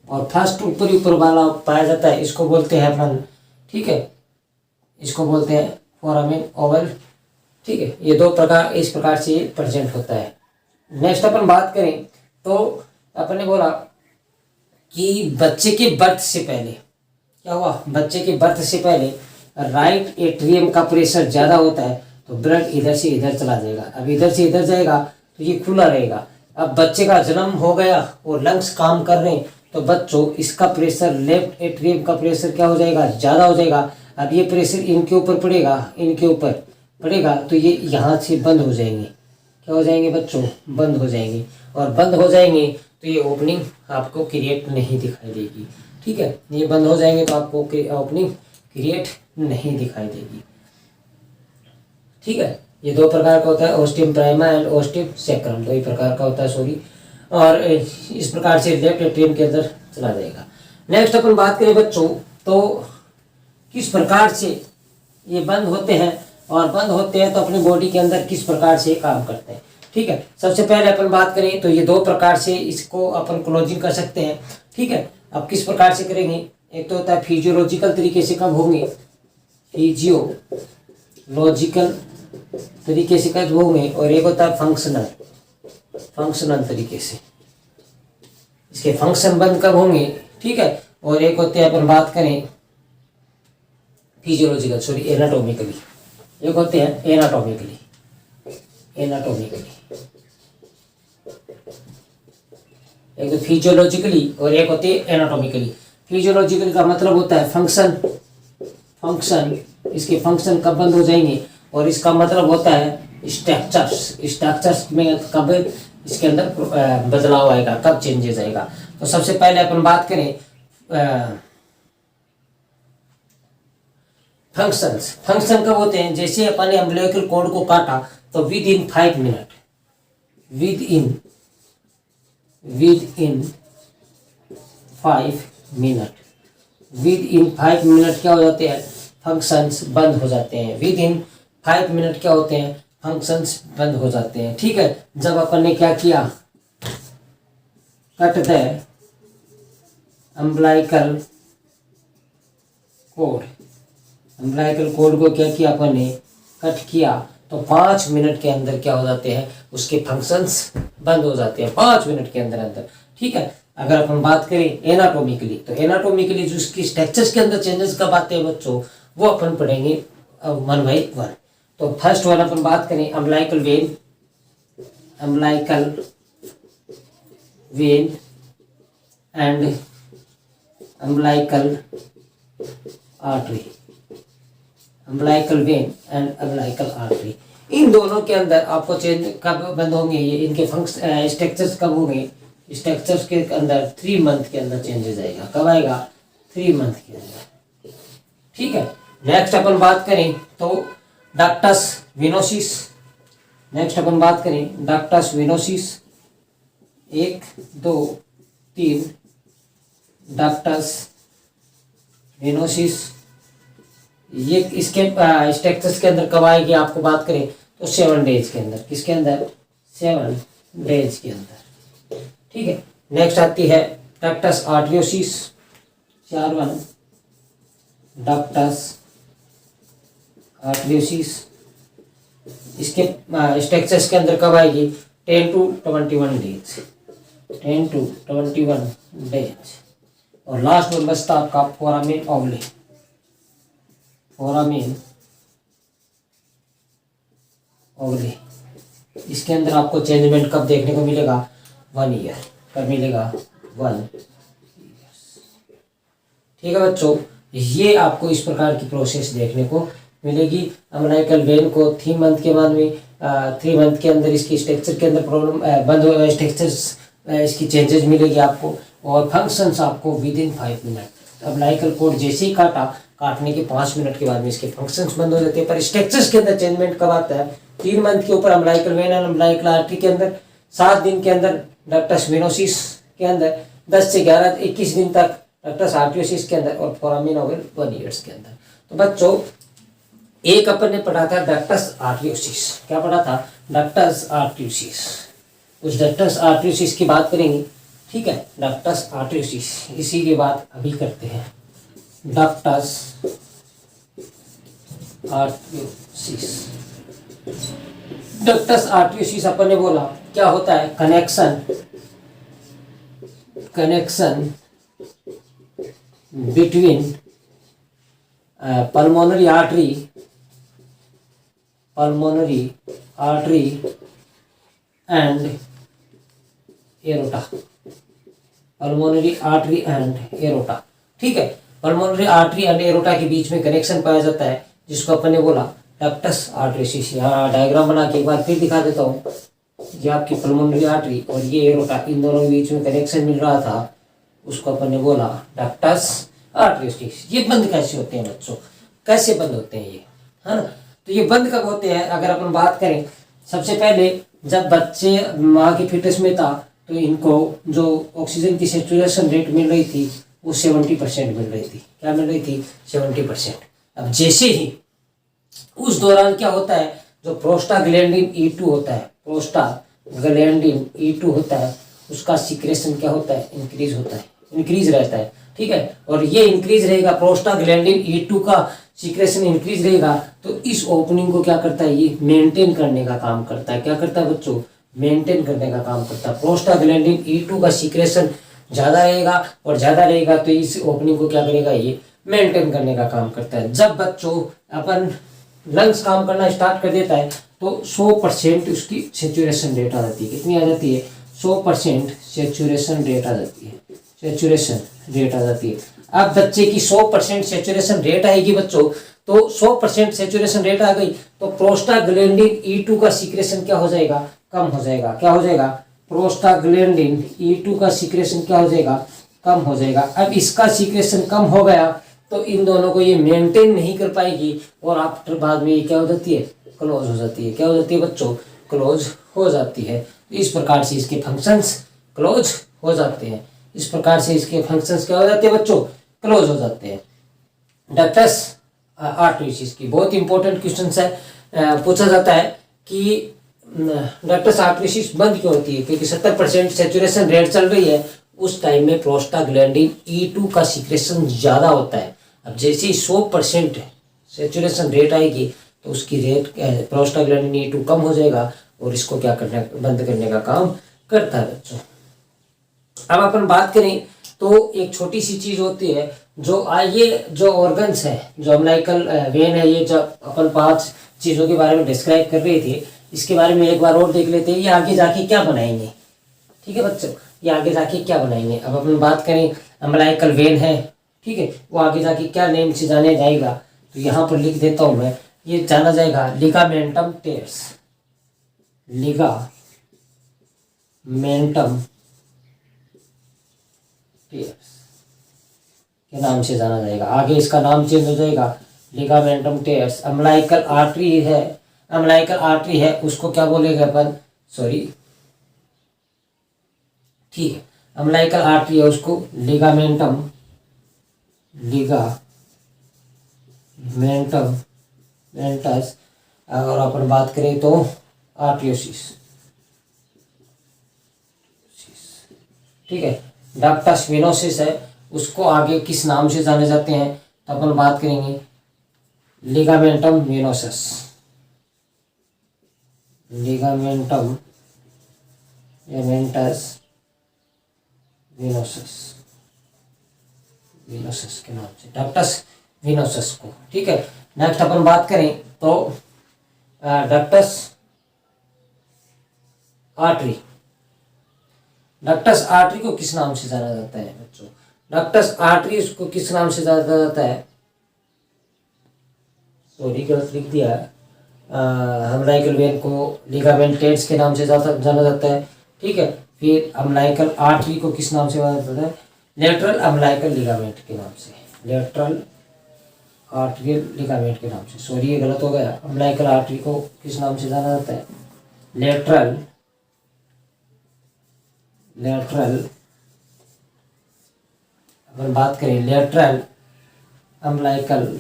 और फर्स्ट ऊपर वाला पाया जाता है, इसको बोलते हैं अपन, ठीक है, इसको बोलते हैं फोरामेन ओवल। ठीक है, ये 2 प्रकार इस प्रकार से प्रेजेंट होता है। नेक्स्ट अपन बात करें तो अपन ने बोला कि बच्चे के बर्थ से पहले क्या हुआ? बच्चे के बर्थ से पहले राइट एट्रियम का प्रेशर ज़्यादा होता है तो ब्लड इधर से इधर चला जाएगा। अब इधर से इधर जाएगा तो ये खुला रहेगा। अब बच्चे का जन्म हो गया और लंग्स काम कर रहे हैं तो बच्चों इसका प्रेशर, लेफ्ट एट्रियम का प्रेशर क्या हो जाएगा? ज़्यादा हो जाएगा। अब ये प्रेशर इनके ऊपर पड़ेगा, इनके ऊपर पड़ेगा तो ये यहाँ से बंद हो जाएंगे। क्या हो जाएंगे बच्चों? बंद हो जाएंगे। और बंद हो जाएंगे तो ये ओपनिंग आपको क्रिएट नहीं दिखाई देगी। ठीक है, ये बंद हो जाएंगे तो आपको ओपनिंग क्रिएट नहीं दिखाई देगी। ठीक है, ये 2 प्रकार का होता है, ostium prima and ostium sacrum, 2 ही प्रकार का होता है, सॉरी। और इस प्रकार से लेफ्ट एट्रियम के अंदर चला जाएगा। नेक्स्ट अपन बात करें बच्चों तो किस प्रकार से ये बंद होते हैं, और बंद होते हैं तो अपनी बॉडी के अंदर किस प्रकार से काम करते हैं। ठीक है, सबसे पहले अपन बात करें तो ये 2 प्रकार से इसको अपन क्लोजिंग कर सकते हैं। ठीक है, अब किस प्रकार से करेंगे? एक तो होता है फिजियोलॉजिकल तरीके से कब होंगे? फिजियोलॉजिकल तरीके से कब होंगे, और एक होता है फंक्शनल तरीके से। इसके फंक्शन बंद कब होंगे? ठीक है, और एक होते हैं अपन बात करें फिजियोलॉजिकल, सॉरी एनाटॉमिकली। एक होते हैं एनाटॉमिकली, एक तो फिजियोलॉजिकली और एक होती है एनाटॉमिकली। फिजियोलॉजिकल का मतलब होता है फंक्शन, इसके फंक्शन कब बंद हो जाएंगे, और इसका मतलब होता है स्ट्रक्चर्स में कब इसके अंदर बदलाव आएगा, कब चेंजेस आएगा। तो सबसे पहले अपन बात करें फंक्शन कब होते हैं? जैसे अपन ने अम्बिलिकल कॉर्ड को काटा तो विद इन 5 मिनट क्या हो जाते हैं? फंक्शंस बंद हो जाते हैं। विद इन 5 मिनट क्या होते हैं? फंक्शंस बंद हो जाते हैं। ठीक है, जब अपन ने क्या किया? कट द अम्बिलिकल कोड को क्या किया अपन ने? कट किया। तो 5 मिनट के अंदर क्या हो जाते हैं? उसके फंक्शंस बंद हो जाते हैं 5 मिनट के अंदर। ठीक है, अगर अपन बात करें एनाटॉमिकली तो एनाटॉमिकली जो उसकी स्ट्रक्चर्स के अंदर चेंजेस कब आते हैं बच्चों, वो अपन पढ़ेंगे 1 बाय 1। तो फर्स्ट वन अपन बात करें umbilical when, umbilical vein and umbilical artery, umbilical vein and umbilical artery। इन दोनों के अंदर आपको चेंज कब बंद होंगे, ये इनके फंक्शन स्ट्रक्चर्स कब होंगे, स्ट्रक्चर्स के अंदर 3 मंथ के अंदर चेंजेस आएगा। कब आएगा? 3 मंथ के अंदर। ठीक है, नेक्स्ट अपन बात करें तो डक्टस विनोसिस। नेक्स्ट अपन बात करें डक्टस विनोसिस, 1 2 3 डक्टस विनोसिस। ये इसके स्ट्रक्चर्स के अंदर कब आएगी आपको बात करें तो 7 डेज के अंदर। किसके अंदर? 7 डेज के अंदर। ठीक है, नेक्स्ट आती है डक्टस आर्टरियोसिस, 4 डक्टस आर्टरियोसिस। इसके स्ट्रक्चर्स के अंदर कब आएगी? 10 to 21 डेज, 10 to 21 डेज। और लास्ट वन बचता आपका फोरामेन ओवले, फोरामेन ओवले। इसके अंदर आपको चेंजमेंट कब देखने को मिलेगा? 1 ईयर। कब मिलेगा? 1 ईयर। ठीक है बच्चों, ये आपको इस प्रकार की प्रोसेस देखने को मिलेगी। अम्बिलिकल वेन को 3 मंथ के बाद में 3 मंथ के अंदर इसकी स्ट्रक्चर के अंदर प्रॉब्लम बंद हो, स्ट्रक्चर्स इसकी चेंजेस मिलेगी आपको, और फंक्शंस आपको with in 5 minute. Umbilical cord जैसे ही काटने के 5 मिनट के बाद में इसके फंक्शंस बंद हो जाते हैं। पर स्ट्रक्चर्स के अंदर चेंजमेंट कब आता है? 3 मंथ के ऊपर अम्बिलिकल वेन और अम्बिलिकल आर्टरी के अंदर, 7 दिन के अंदर डक्टस विनोसिस के अंदर, 10 से 21 दिन तक डक्टस आर्टरियोसिस के अंदर, और फोरामेन ओवल 1 ईयर्स के अंदर। तो बच्चों एक अपन ने पढ़ा था डक्टस आर्टरियोसिस। क्या पढ़ा था? डक्टस आर्टरियोसिस। उस डक्टस आर्टरियोसिस की बात करेंगे। ठीक है, डक्टस आर्टरियोसिस, इसी की बात अभी करते हैं। डक्टस आर्टरियोसिस, डक्टस आर्टरियोसिस अपन ने बोला क्या होता है? Connection between pulmonary artery and aorta, pulmonary artery and aorta. ठीक है, पल्मोनरी आर्टरी एंड एरोटा के बीच में कनेक्शन पाया जाता है, जिसको अपन ने बोला डक्टस आर्टरियोसिस। यहाँ डायग्राम बना के एक बार फिर दिखा देता हूँ। ये आपकी पल्मोनरी आर्टरी और ये एरोटा, इन दोनों के बीच में कनेक्शन मिल रहा था, उसको अपन ने बोला डक्टस आर्टरियोसिस। ये बंद कैसे होते हैं बच्चों? कैसे बंद होते हैं ये, है ना? तो ये बंद कब होते हैं अगर अपन बात करें, सबसे पहले जब बच्चे माँ के फीटस में था तो इनको जो ऑक्सीजन की सेचुरेशन रेट मिल रही थी वो 70% मिल रही थी। क्या मिल रही थी? 70%। अब जैसे ही उस दौरान क्या होता है, जो प्रोस्टाग्लैंडिन E2 होता है, प्रोस्टाग्लैंडिन E2 होता है, उसका सिक्रेशन क्या होता है? इंक्रीज होता है, इंक्रीज रहता है। ठीक है, और ये इंक्रीज रहेगा, प्रोस्टाग्लैंडिन E2 का सिक्रेशन इंक्रीज रहेगा, तो इस ओपनिंग को क्या करता है? ये मेंटेन करने का काम करता है। क्या करता है बच्चों? मेंटेन करने का काम करता है। प्रोस्टाग्लैंडिन E2 का सिक्रेशन ज़्यादा रहेगा, और ज़्यादा रहेगा तो इस ओपनिंग को क्या करेगा? ये मेंटेन करने का काम करता है। जब बच्चों अपन लंग्स काम करना स्टार्ट कर देता है तो 100% उसकी सेचुरेशन रेट आ जाती है। कितनी आ जाती है? 100% सेचुरेशन रेट आ जाती है, सेचुरेशन रेट आ जाती है। अब बच्चे की 100% सेचुरेशन रेट आएगी बच्चों, तो 100% सेचुरेशन रेट आ गई तो प्रोस्टाग्लैंडिन E2 का सीक्रेशन क्या हो जाएगा? कम हो जाएगा। क्या हो जाएगा? प्रोस्टाग्लैंडिन E2 का सीक्रेशन क्या हो जाएगा? कम हो जाएगा। अब इसका सीक्रेशन कम हो गया तो इन दोनों को ये मेंटेन नहीं कर पाएगी, और आफ्टर बाद में ये क्या हो जाती है? क्लोज हो जाती है। क्या हो जाती है बच्चों? क्लोज हो जाती है। इस प्रकार से इसके फंक्शंस क्लोज हो जाते हैं। इस प्रकार से इसके फंक्शंस क्या हो जाते हैं बच्चों? क्लोज हो जाते हैं। डक्टस आर्टरियोसिस की बहुत इंपॉर्टेंट क्वेश्चन है, पूछा जाता है कि डक्टस आर्टरियोसिस बंद क्यों होती है? क्योंकि 70% सेचुरेशन रेट चल रही है, उस टाइम में प्रोस्टाग्लैंडिन E2 का सीक्रेशन ज़्यादा होता है। अब जैसे ही 100% सेचुरेशन रेट आएगी तो उसकी रेट प्रोस्टाग्लैंडिन E2 कम हो जाएगा, और इसको क्या करना, बंद करने का काम करता है बच्चों। अब अपन बात करें तो एक छोटी सी चीज होती है, जो ये जो ऑर्गन्स है, जो अम्बिलिकल वेन है, ये जो अपन 5 चीज़ों के बारे में डिस्क्राइब कर रहे थे, इसके बारे में एक बार और देख लेते हैं, ये आगे जाके क्या बनाएंगे। ठीक है बच्चों, ये आगे जाके क्या बनाएंगे। अब अपन बात करें अम्बिलिकल वेन है, ठीक है, वो आगे जाके क्या नेम से जाना जाएगा, तो यहाँ पर लिख देता हूँ मैं, ये जाना जाएगा लिगामेंटम टेर्स, लिगामेंटम टेर्स के नाम से जाना जाएगा। आगे इसका नाम चेंज हो जाएगा लिगामेंटम टेर्स। अम्बिलिकल आर्टरी है उसको क्या बोलेंगे अपन, सॉरी ठीक है, अम्बिलिकल आर्टरी है उसको लिगामेंटस, और अपन बात करें तो आर्टियोसिस, ठीक है। डक्टस वेनोसिस है उसको आगे किस नाम से जाने जाते हैं, तो अपन बात करेंगे लिगामेंटम वेनोसस, लिगामेंटम वेनोसस के नाम से, डक्टस वेनोसस को, ठीक है। नेक्स्ट अपन बात करें तो डक्टस आर्टरी को किस नाम से जाना जाता है बच्चों, डक्टस आर्टरी उसको किस नाम से जाना जाता है, सॉरी गलत लिख दिया है, अम्बिलिकल वेन को लिगामेंटेट्स के नाम से जाना जाता है, ठीक है। फिर अम्बिलिकल आर्टरी को किस नाम से जाना जाता है, लेटरल अम्बिलिकल लिगामेंट के नाम से, लेटरल आर्टरियल लिगामेंट के नाम से, सॉरी ये गलत हो गया। अम्बिलिकल आर्टरी को किस नाम से जाना जाता है, लेटरल अगर बात करें लेटरल अम्बिलिकल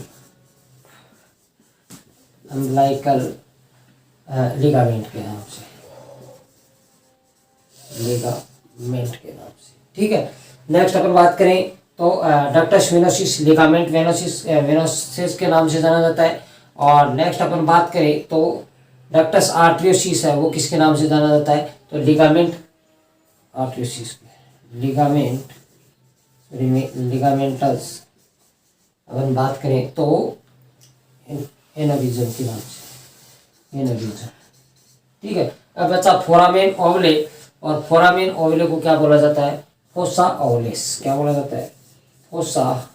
लिगामेंट के नाम से, लिगामेंट के नाम से, ठीक है। नेक्स्ट अपन बात करें तो डक्टस वेनोसिस लिगामेंट वेनोसिस के नाम से जाना जाता है। और नेक्स्ट अपन बात करें तो डक्टस आर्टरियोसिस है वो किसके नाम से जाना जाता है, तो लिगामेंट आर्टरियोसिस, लिगामेंटस अपन बात करें तो एनाविजन के नाम से, एनाविजन, ठीक है। अब बच्चा फोरामेन ओवले, और फोरामेन ओवले को क्या बोला जाता है, फोसा ओवलेस, क्या बोला जाता है, फोसा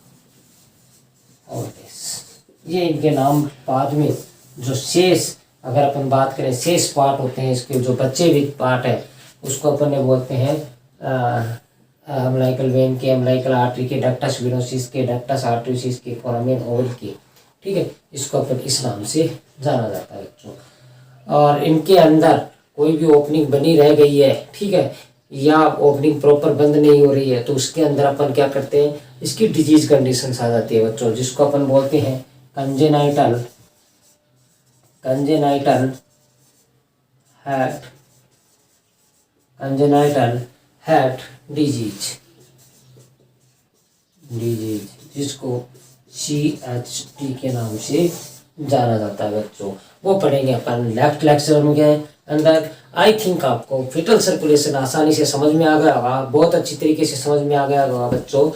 ओवलेस। ये इनके नाम बाद में जो शेष, अगर अपन बात करें शेष पार्ट होते हैं इसके, जो बचे हुए पार्ट है उसको अपन ने बोलते हैं अम्बिलिकल वेन के, अम्बिलिकल आर्टरी के, डक्टस वेनोसिस के, डक्टस आर्टरियोसिस के, फोरामेन ओवल के, ठीक है। इसको अपन इस नाम से जाना जाता है बच्चों। और इनके अंदर कोई भी ओपनिंग बनी रह गई है, ठीक है, या ओपनिंग प्रॉपर बंद नहीं हो रही है, तो उसके अंदर अपन क्या करते हैं, इसकी डिजीज कंडीशंस आ जाती है बच्चों, जिसको अपन बोलते हैं कंजेनाइटल हार्ट डिजीज, जिसको CHD के नाम से जाना जाता है बच्चों। वो पढ़ेंगे अपन नेक्स्ट लेक्चर में के अंदर। आई थिंक आपको फिटल सर्कुलेशन आसानी से समझ में आ गया होगा, बहुत अच्छी तरीके से समझ में आ गया होगा बच्चों।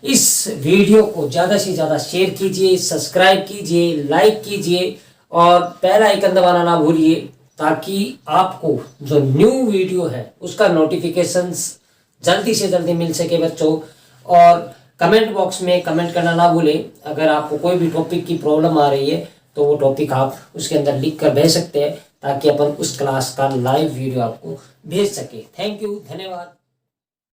इस वीडियो को ज़्यादा से ज़्यादा शेयर कीजिए, सब्सक्राइब कीजिए, लाइक कीजिए और बेल आइकन दबाना ना भूलिए, ताकि आपको जो न्यू वीडियो है उसका नोटिफिकेशंस जल्दी से जल्दी मिल सके बच्चों। और कमेंट बॉक्स में कमेंट करना ना भूलें, अगर आपको कोई भी टॉपिक की प्रॉब्लम आ रही है तो वो टॉपिक आप उसके अंदर लिख कर भेज सकते हैं, ताकि अपन उस क्लास का लाइव वीडियो आपको भेज सके। थैंक यू, धन्यवाद।